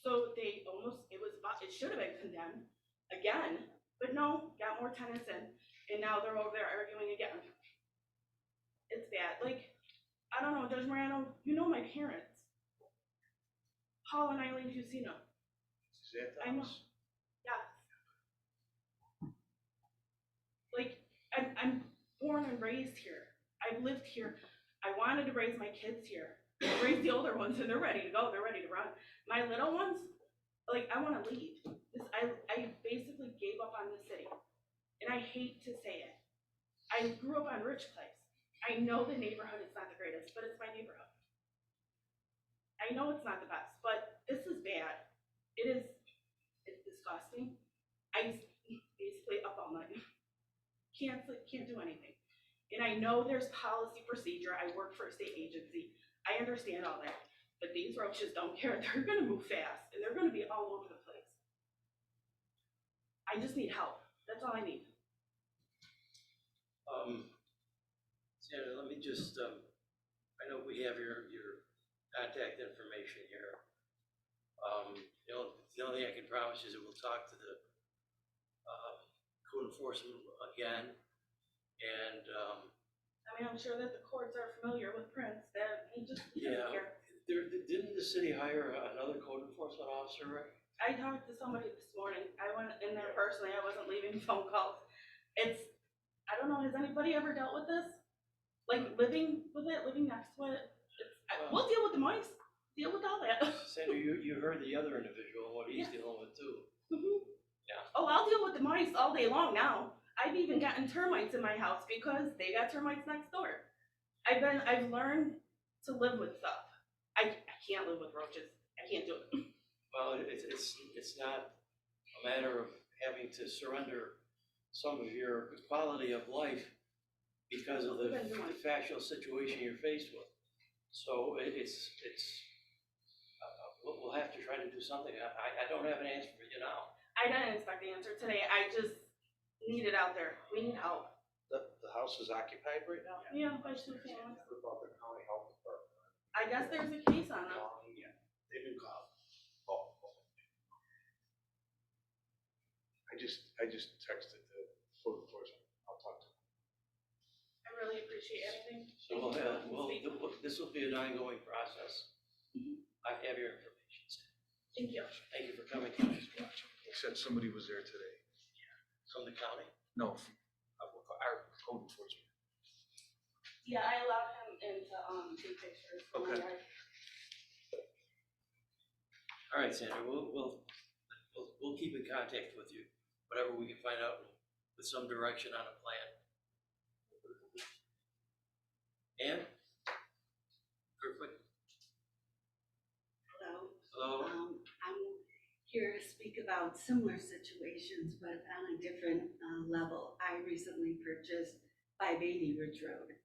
So it should have been condemned again, but no, got more tenants in, and now they're over there arguing again. It's bad. Like, I don't know, Judge Morano, you know my parents. Paul and Eileen Fusino. Is that the I know. house? Yes. Like, I'm born and raised here. I've lived here. I wanted to raise my kids here. I raised the older ones and they're ready to go. They're ready to run. My little ones, like, I want to leave. I basically gave up on the city. And I hate to say it. I grew up on Rich Place. I know the neighborhood is not the greatest, but it's my neighborhood. I know it's not the best, but this is bad. It's disgusting. I basically up all night. Can't sleep, can't do anything. And I know there's policy procedure. I work for a state agency. I understand all that. But these roaches don't care. They're gonna move fast and they're gonna be all over the place. I just need help. That's all I need. Sandra, let me just, I know we have your contact information here. The only thing I can promise you is that we'll talk to the code enforcement again. And I mean, I'm sure that the courts are familiar with Prince, that he just yeah, doesn't care. didn't the city hire another code enforcement officer, Rick? I talked to somebody this morning. I went in there personally. I wasn't leaving phone calls. I don't know, has anybody ever dealt with this? Like living with it, living next to it? We'll deal with the mice, deal with all that. Sandra, you heard the other individual, what he's dealing with too. Mhm. Yeah. Oh, I'll deal with the mice all day long now. I've even gotten termites in my house because they got termites next door. I've learned to live with stuff. I can't live with roaches. I can't do it. Well, it's not a matter of having to surrender some of your quality of life because of the factual situation you're faced with. So we'll have to try to do something. I don't have an answer for you now. I didn't expect the answer today. I just need it out there. We need help. The house is occupied right now? Yeah, by two families. What about the county health department? I guess there's a case on them. They do call. Oh. I I just texted the code enforcement. I'll talk to him. I really appreciate everything. So this will be an ongoing process. I have your information. Thank you. Thank you for coming, County Squad. He said somebody was there today. From the county? No, from our code enforcement. Yeah, I allowed him in to take pictures from my Okay. yard. All right, Sandra, we'll keep in contact with you, whatever we can find out with some direction on a plan. And? Perfect. Hello, Hello? I'm here to speak about similar situations, but on a different level. I recently purchased 580 Ridge Road.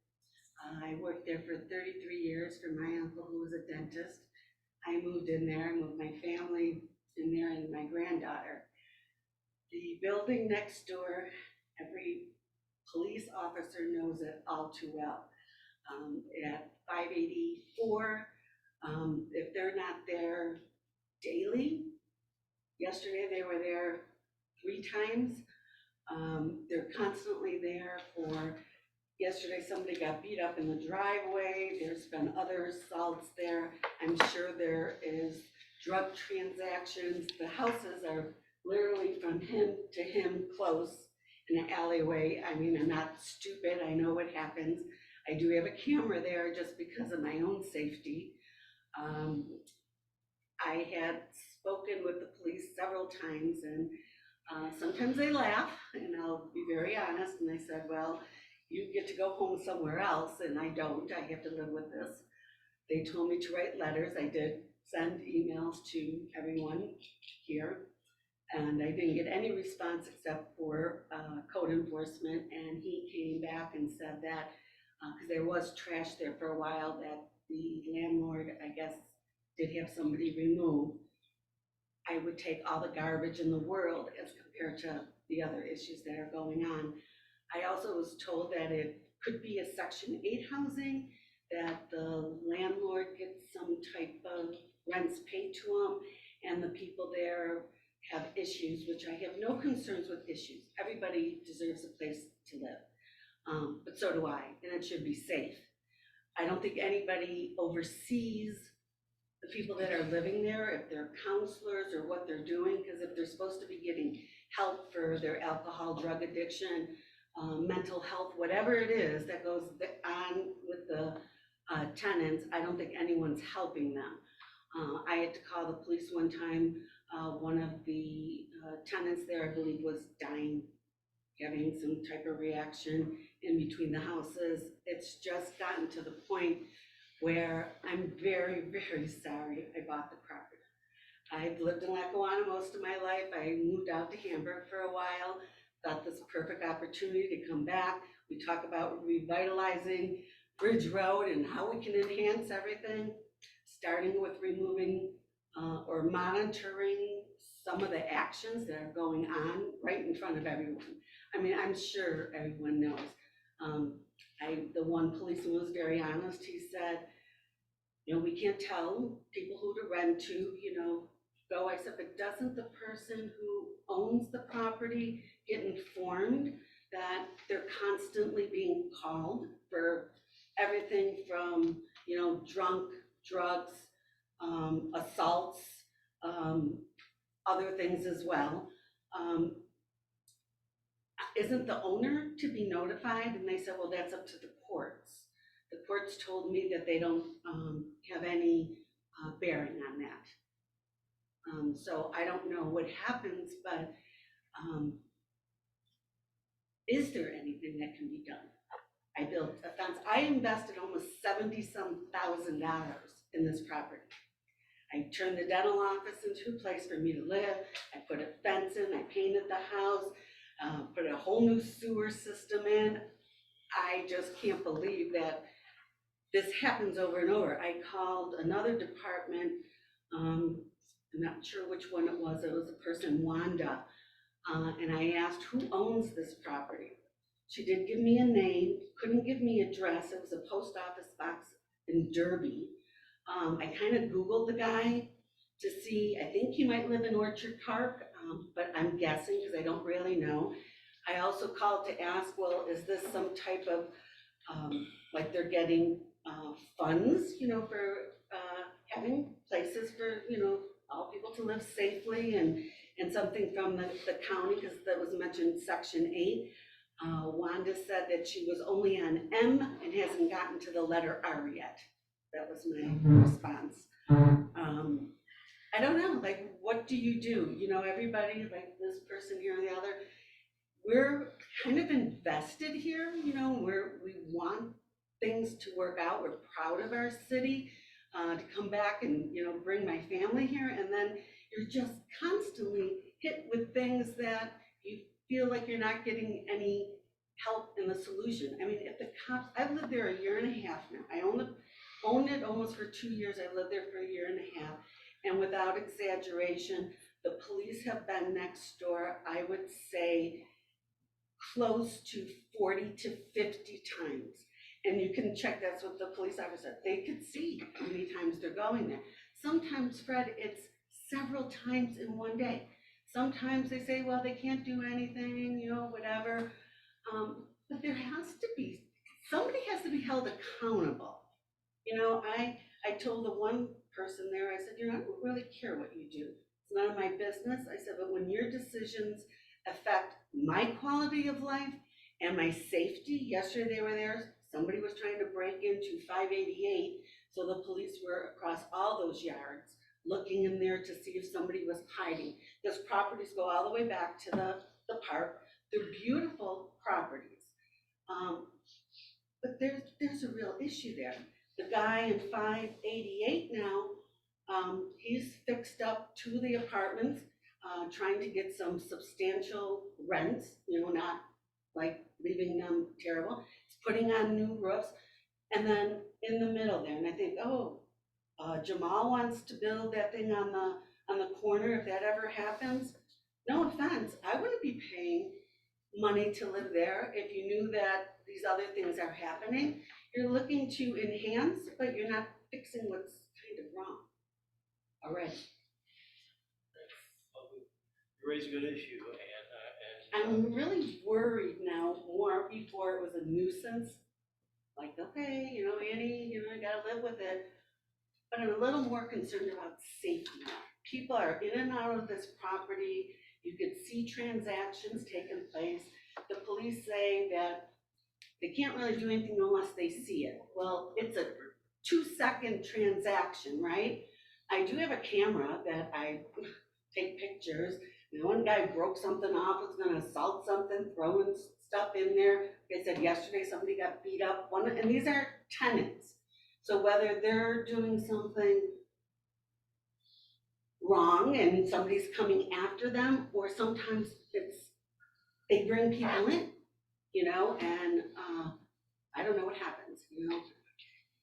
I worked there for 33 years for my uncle who was a dentist. I moved in there, I moved my family in there and my granddaughter. The building next door, every police officer knows it all too well. At 584, if they're not there daily, yesterday they were there 3 times. They're constantly there for, yesterday somebody got beat up in the driveway, there's been other assaults there. I'm sure there is drug transactions. The houses are literally from him to him close in an alleyway. I mean, I'm not stupid, I know what happens. I do have a camera there just because of my own safety. I had spoken with the police several times and sometimes they laugh, and I'll be very honest, and I said, well, you get to go home somewhere else, and I don't, I have to live with this. They told me to write letters. I did send emails to everyone here, and I didn't get any response except for code enforcement, and he came back and said that, because there was trash there for a while, that the landlord, I guess, did have somebody remove. I would take all the garbage in the world as compared to the other issues that are going on. I also was told that it could be a Section 8 housing, that the landlord gets some type of rents paid to them, and the people there have issues, which I have no concerns with issues. Everybody deserves a place to live, but so do I, and it should be safe. I don't think anybody oversees the people that are living there, if they're counselors or what they're doing, because if they're supposed to be getting help for their alcohol, drug addiction, mental health, whatever it is that goes on with the tenants, I don't think anyone's helping them. I had to call the police one time. One of the tenants there, I believe, was dying, having some type of reaction in between the houses. It's just gotten to the point where I'm very, very sorry I bought the property. I've lived in Lackawanna most of my life. I moved out to Hamburg for a while, thought this perfect opportunity to come back. We talk about revitalizing Bridge Road and how we can enhance everything, starting with removing or monitoring some of the actions that are going on right in front of everyone. I mean, I'm sure everyone knows. The one policeman was very honest. He said, you know, we can't tell people who to rent to, you know, go. I said, but doesn't the person who owns the property get informed that they're constantly being called for everything from, you know, drunk, drugs, assaults, other things as well? Isn't the owner to be notified? And they said, well, that's up to the courts. The courts told me that they don't have any bearing on that. So I don't know what happens, but is there anything that can be done? I built a fence. I invested almost $70-some thousand in this property. I turned the dental office into a place for me to live. I put a fence in, I painted the house, put a whole new sewer system in. I just can't believe that this happens over and over. I called another department, I'm not sure which one it was a person, Wanda, and I asked who owns this property. She did give me a name, couldn't give me an address. It was a post office box in Derby. I kind of Googled the guy to see, I think he might live in Orchard Park. but I'm guessing because I don't really know. I also called to ask, well, is this some type of, like they're getting funds, for having places for, all people to live safely and something from the county, because that was mentioned section 8. Wanda said that she was only on M and hasn't gotten to the letter R yet. That was my response. I don't know, like, what do you do? Everybody, like this person here or the other, we're kind of invested here, we want things to work out. We're proud of our city, to come back and, bring my family here. And then you're just constantly hit with things that you feel like you're not getting any help in the solution. I mean, if the cops, I've lived there 1.5 years now. I owned it almost for 2 years. I lived there for 1.5 years. And without exaggeration, the police have been next door, I would say, close to 40 to 50 times. And you can check, that's what the police officer said. They could see how many times they're going there. Sometimes, Fred, it's several times in one day. Sometimes they say, well, they can't do anything, whatever. But there has to be, somebody has to be held accountable. I told the one person there, I said, I don't really care what you do. It's none of my business. I said, but when your decisions affect my quality of life and my safety, yesterday they were there, somebody was trying to break into 588, so the police were across all those yards looking in there to see if somebody was hiding. Those properties go all the way back to the park. They're beautiful properties. But there's a real issue there. The guy in 588 now, he's fixed up 2 of the apartments, trying to get some substantial rents, not like leaving them terrible. He's putting on new roofs. And then in the middle there, and I think, Jamal wants to build that thing on the corner. If that ever happens, no offense, I wouldn't be paying money to live there if you knew that these other things are happening. You're looking to enhance, but you're not fixing what's kind of wrong already. You raise a good issue, and I'm really worried now, more before it was a nuisance. Like, okay, Annie, I gotta live with it. But I'm a little more concerned about safety. People are in and out of this property. You could see transactions taking place. The police say that they can't really do anything unless they see it. Well, it's a 2-second transaction, right? I do have a camera that I take pictures. One guy broke something off, was gonna assault something, throwing stuff in there. They said yesterday somebody got beat up. And these are tenants. So whether they're doing something wrong and somebody's coming after them, or sometimes they bring people in, and I don't know what happens,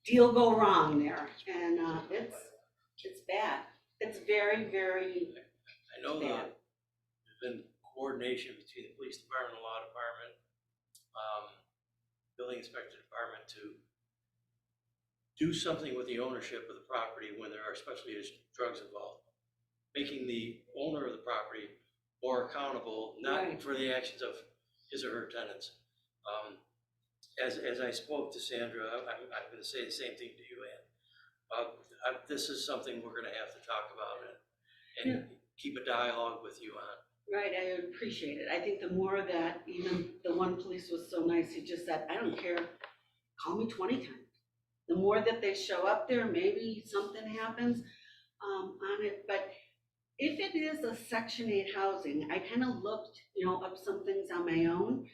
deal go wrong there, and it's bad. It's very, very I know bad. that there's been coordination between the police department, the law department, building inspector department to do something with the ownership of the property when there are, especially there's drugs involved, making the owner of the property more accountable, not Right. for the actions of his or her tenants. As I spoke to Sandra, I'm going to say the same thing to you, Ann. This is something we're going to have to talk about and keep a dialogue with you on. Right, I appreciate it. I think the more that, even the one police was so nice, he just said, I don't care, call me 20 times. The more that they show up there, maybe something happens on it. But if it is a Section 8 housing, I kind of looked, up some things on my own.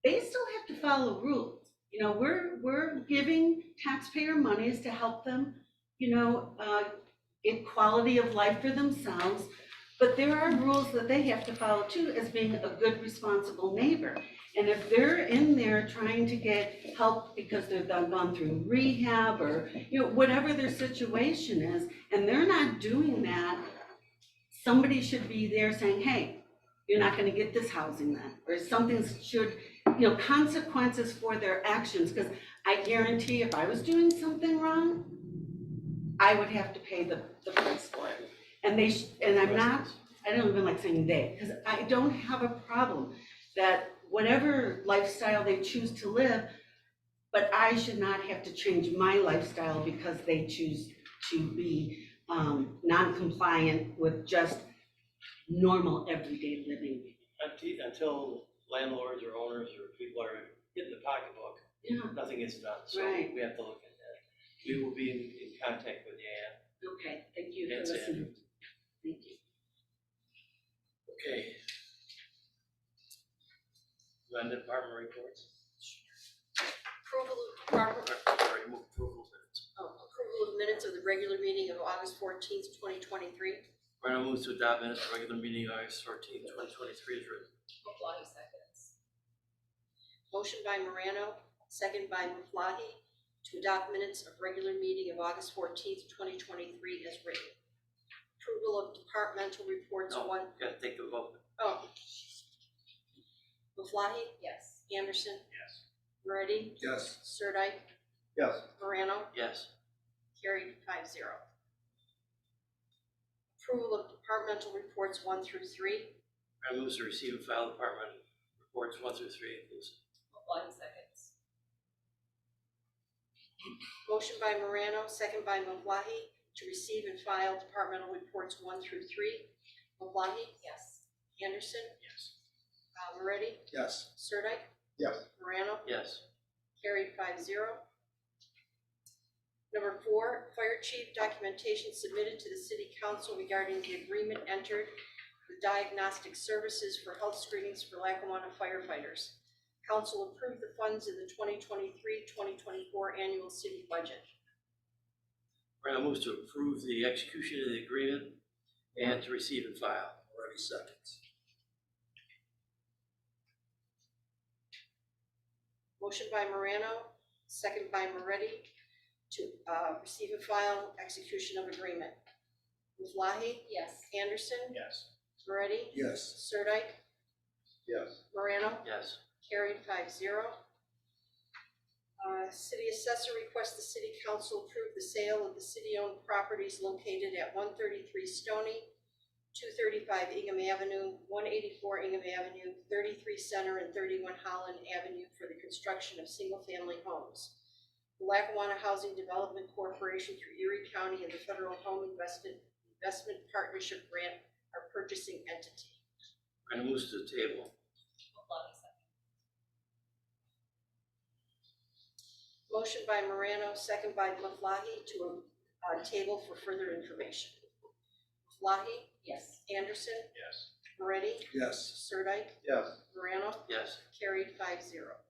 They still have to follow rules. We're giving taxpayer monies to help them, get quality of life for themselves. But there are rules that they have to follow too, as being a good, responsible neighbor. And if they're in there trying to get help because they've gone through rehab or, whatever their situation is, and they're not doing that, somebody should be there saying, hey, you're not gonna get this housing then. Or something should, consequences for their actions. Because I guarantee if I was doing something wrong, I would have to pay the price for it. And I'm not I don't even like saying they, because I don't have a problem that whatever lifestyle they choose to live, but I should not have to change my lifestyle because they choose to be non-compliant with just normal everyday living. Until landlords or owners or people are hitting the pocketbook, Yeah, nothing gets done, so Right. we have to look at that. We will be in contact with Ann. okay, thank you for That's it. listening. Thank you. Okay. Run department reports. Approval of department, Sorry, move approval of minutes. approval of minutes of the regular meeting of August 14th, 2023. Random moves to adopt minutes for regular meeting August 14th, 2023 is written. Maflahe seconds. Motion by Morano, second by Maflahe, to adopt minutes of regular meeting of August 14th, 2023 as written. Approval of departmental reports No, one, gotta take the vote. Maflahe, Yes. Anderson, Yes. Moretti, Yes. Sirdike, Yes. Morano, Yes. carried 5-0. Approval of departmental reports 1 through 3. Random moves to receive and file department reports 1 through 3 inclusive. Maflahe seconds. Motion by Morano, second by Maflahe, to receive and file departmental reports 1 through 3. Maflahe, Yes. Anderson, Yes. Moretti, Yes. Sirdike, Yes. Morano, Yes. carried 5-0. Number 4, fire chief documentation submitted to the city council regarding the agreement entered with diagnostic services for health screenings for Lackawanna firefighters. Council approved the funds in the 2023-2024 annual city budget. Random moves to approve the execution of the agreement and to receive and file. Already seconds. Motion by Morano, second by Moretti, to receive and file execution of agreement. Maflahe, Yes. Anderson, Yes. Moretti, Yes. Sirdike, Yes. Morano, Yes. carried 5-0. City assessor requests the city council approve the sale of the city-owned properties located at 133 Stony, 235 Ingham Avenue, 184 Ingham Avenue, 33 Center, and 31 Holland Avenue for the construction of single-family homes. The Lackawanna Housing Development Corporation through Erie County and the Federal Home Investment Partnership Grant are purchasing entity. Random moves to the table. Maflahe seconds. Motion by Morano, second by Maflahe, to table for further information. Maflahe, Yes. Anderson, Yes. Moretti, Yes. Sirdike, Yes. Morano, Yes. carried 5-0.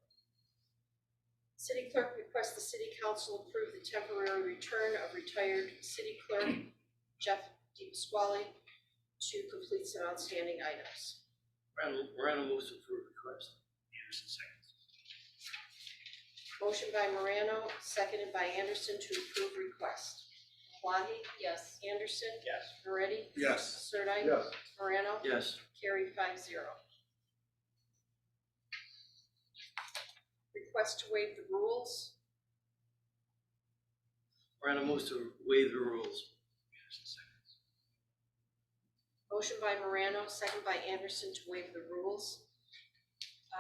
City clerk requests the city council approve the temporary return of retired city clerk Jeff DePasquale to complete some outstanding items. Random moves to approve request. Anderson seconds. Motion by Morano, seconded by Anderson to approve request. Maflahe, Yes. Anderson, Yes. Moretti, Yes. Sirdike, Yes. Morano, Yes. carried 5-0. Request to waive the rules. Random moves to waive the rules. Anderson seconds. Motion by Morano, second by Anderson to waive the rules.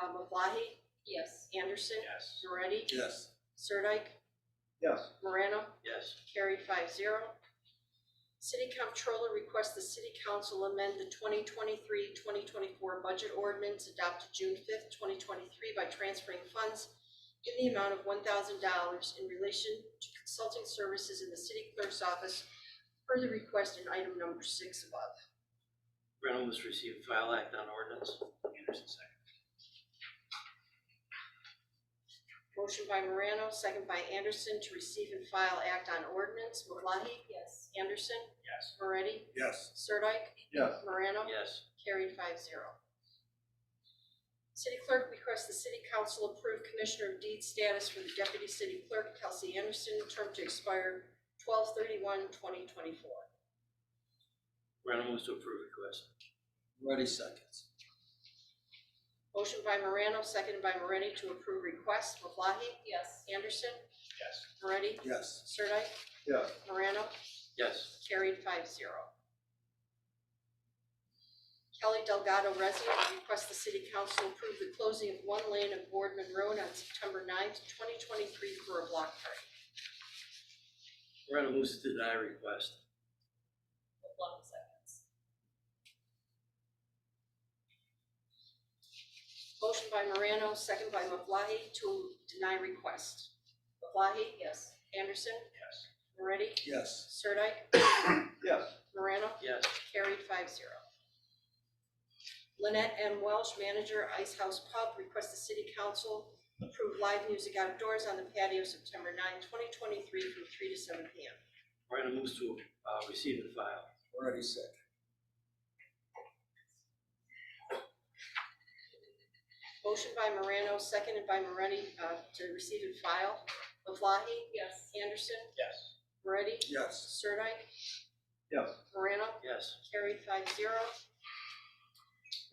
Maflahe, Yes. Anderson, Yes. Moretti, Yes. Sirdike, Yes. Morano, Yes. carried 5-0. City comptroller requests the city council amend the 2023-2024 budget ordinance adopted June 5th, 2023 by transferring funds in the amount of $1,000 in relation to consulting services in the city clerk's office per the request in item number 6 above. Random moves to receive and file act on ordinance. Anderson seconds. Motion by Morano, second by Anderson to receive and file act on ordinance. Maflahe, Yes. Anderson, Yes. Moretti, Yes. Sirdike, Yes. Morano, Yes. carried 5-0. City clerk requests the city council approve commissioner of deed status for the deputy city clerk Kelsey Anderson, term to expire 12/31/2024. Random moves to approve request. Already seconds. Motion by Morano, seconded by Moretti to approve request. Maflahe, Yes. Anderson, Yes. Moretti, Yes. Sirdike, Yes. Morano, Yes. carried 5-0. Kelly Delgado resident requests the city council approve the closing of one lane of Boardman Road on September 9th, 2023 for a block party. Moreno moves to deny request. LeBlanc seconds. Motion by Morano, second by Maflahe to deny request. Maflahe? Yes. Anderson? Yes. Moretti? Yes. Sirdike? Yes. Morano? Yes. Carried 5-0. Lynette M. Welsh, manager, Ice House Pub, requests the city council approve live music outdoors on the patio September 9, 2023 from 3 to 7 p.m. Moreno moves to receive and file. Already said. Motion by Morano, seconded by Moretti, to receive and file. Maflahe? Yes. Anderson? Yes. Moretti? Yes. Sirdike? Yes. Morano? Yes. Carried 5-0.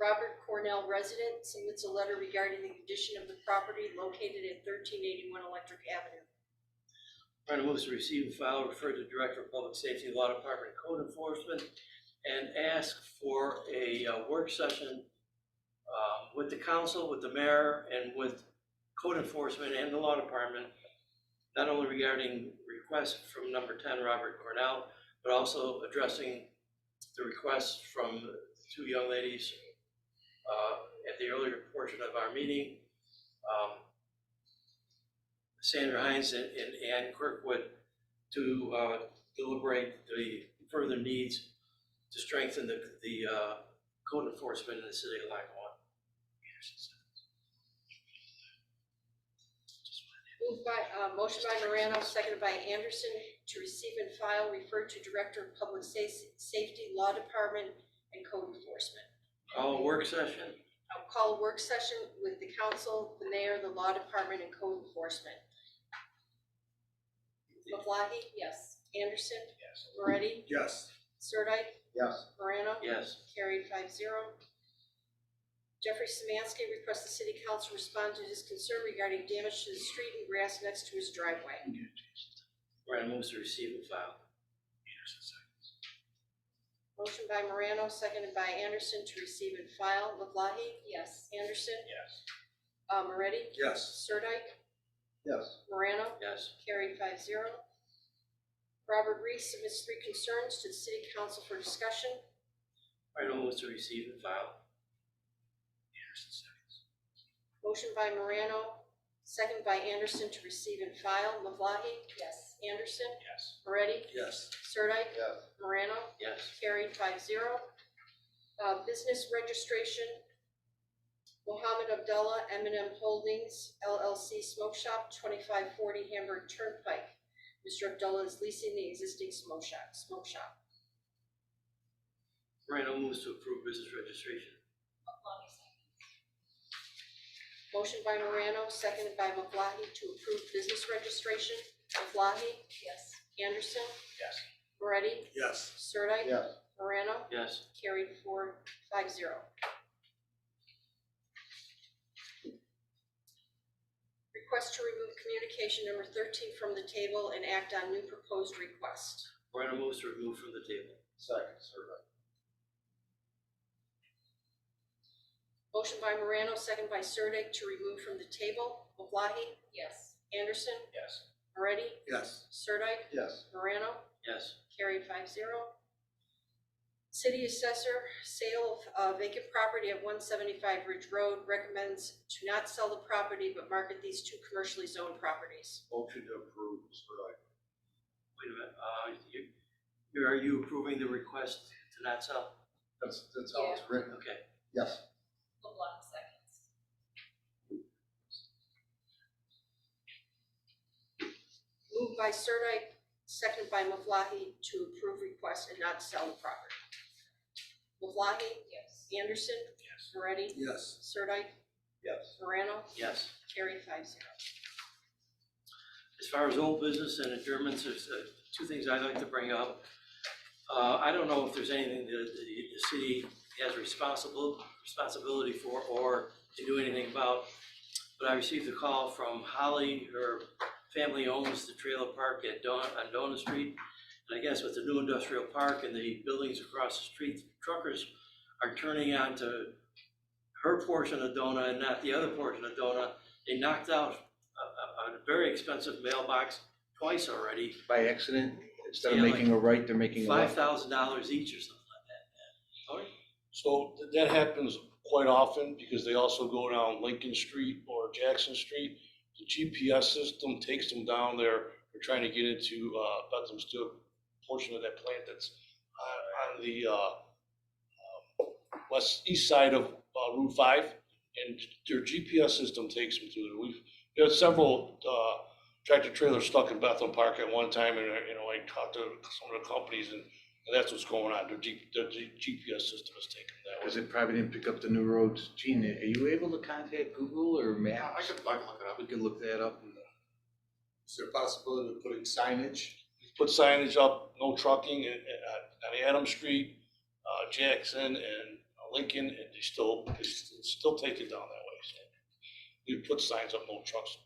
Robert Cornell resident submits a letter regarding the condition of the property located at 1381 Electric Avenue. Moreno moves to receive and file, refer to Director of Public Safety, Law Department, Code Enforcement, and ask for a work session with the council, with the mayor, and with Code Enforcement and the Law Department, not only regarding requests from number 10, Robert Cornell, but also addressing the requests from the two young ladies at the earlier portion of our meeting, Sandra Hines and Ann Kirkwood, to deliberate the further needs to strengthen the code enforcement in the city of Lackawanna. Motion by Morano, seconded by Anderson, to receive and file, refer to Director of Public Safety, Law Department, and Code Enforcement. Call work session. I'll call a work session with the council, the mayor, the law department, and code enforcement. Maflahe? Yes. Anderson? Yes. Moretti? Yes. Sirdike? Yes. Morano? Yes. Carried 5-0. Jeffrey Szymanski requests the city council respond to his concern regarding damage to the street and grass next to his driveway. Morano moves to receive and file. Motion by Morano, seconded by Anderson, to receive and file. Maflahe? Yes. Anderson? Yes. Moretti? Yes. Sirdike? Yes. Morano? Yes. Carried 5-0. Robert Reese submits 3 concerns to the city council for discussion. Morano moves to receive and file. Motion by Morano, second by Anderson, to receive and file. Maflahe? Yes. Anderson? Yes. Moretti? Yes. Sirdike? Yes. Morano? Yes. Carried 5-0. Business registration, Mohammed Abdullah, M&M Holdings, LLC Smoke Shop, 2540 Hamburg Turnpike. Mr. Abdullah is leasing the existing smoke shop. Morano moves to approve business registration. LeBlanc seconds. Motion by Morano, seconded by Maflahe, to approve business registration. Maflahe? Yes. Anderson? Yes. Moretti? Yes. Sirdike? Yes. Morano? Yes. Carried 5-0. Request to remove communication number 13 from the table and act on new proposed request. Morano moves to remove from the table. Second, Sirdike. Motion by Morano, second by Sirdike, to remove from the table. Maflahe? Yes. Anderson? Yes. Moretti? Yes. Sirdike? Yes. Morano? Yes. Carried 5-0. City assessor, sale of vacant property at 175 Ridge Road, recommends to not sell the property but market these 2 commercially zoned properties. Motion to approve, Sirdike. Wait a minute. Are you approving the request to not sell? That's how it's written. Okay. Yes. LeBlanc seconds. Moved by Sirdike, seconded by Maflahe, to approve request and not sell the property. Maflahe? Yes. Anderson? Yes. Moretti? Yes. Sirdike? Yes. Morano? Yes. Carried 5-0. As far as old business and adjournments, there's 2 things I'd like to bring up. I don't know if there's anything that the city has responsibility for or to do anything about, but I received a call from Holly. Her family owns the trailer park on Dona Street. And I guess with the new industrial park and the buildings across the street, truckers are turning on to her portion of Dona and not the other portion of Dona. They knocked out a very expensive mailbox twice already, By accident, instead of Yeah, making a right, they're making a left. $5,000 each or something like that. So that happens quite often because they also go down Lincoln Street or Jackson Street. The GPS system takes them down there. They're trying to get into Bethlehem Steel portion of that plant that's on the east side of Route 5, and their GPS system takes them through there. We've got several tractor trailers stuck in Bethlehem Park at one time, and I talked to some of the companies, and that's what's going on. Their GPS system is taking that way. Because they probably didn't pick up the new roads. Gene, are you able to contact Google or Maps? I can look it up. We can look that up. Is there a possibility of putting signage? Put signage up, no trucking on Adam Street, Jackson and Lincoln, and they still take it down that way. So we put signs up, no trucks.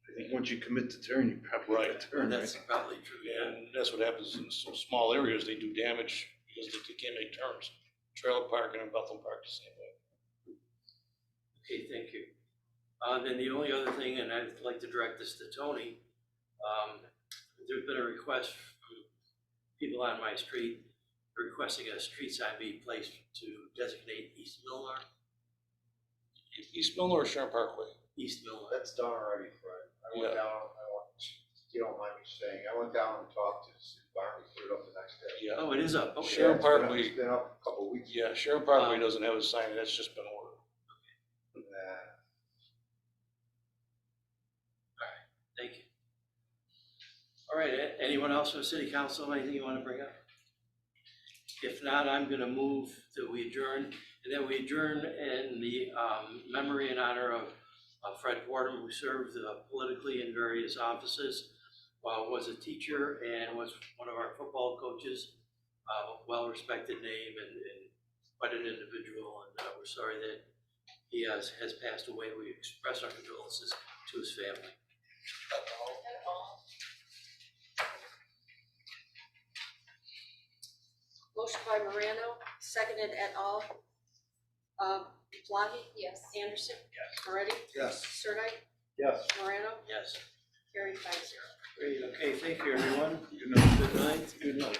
I think once you commit to turn, you probably have to turn. That's probably true, yeah. And that's what happens in some small areas, they do damage because they can't make turns. Trailer park and Bethlehem Park the same way. Okay, thank you. Then the only other thing, and I'd like to direct this to Tony, there's been a request from people on my street requesting a street sign be placed to designate East Milner. East Milner or Sharon Parkway? East Milner. That's done already, Fred. I went down, you don't mind me saying, I went down and talked to the city barn, we put it up the next day. Yeah. Oh, it is up, okay. Sharon It's been up- Parkway. It's been up a couple of weeks. Yeah, Sharon Parkway doesn't have a sign, that's just been ordered. Thank you. All right, anyone else from city council, anything you want to bring up? If not, I'm gonna move that we adjourn, and that we adjourn in the memory and honor of Fred Fordham, who served politically in various offices, was a teacher and was one of our football coaches, well-respected name and quite an individual, and we're sorry that he has passed away. We express our condolences to his family. Motion by Morano, seconded et al. Maflahe? Yes. Anderson? Yes. Moretti? Yes. Sirdike? Yes. Morano? Yes. Carried 5-0. Great, okay, thank you, everyone. Good night. Good night. Good night.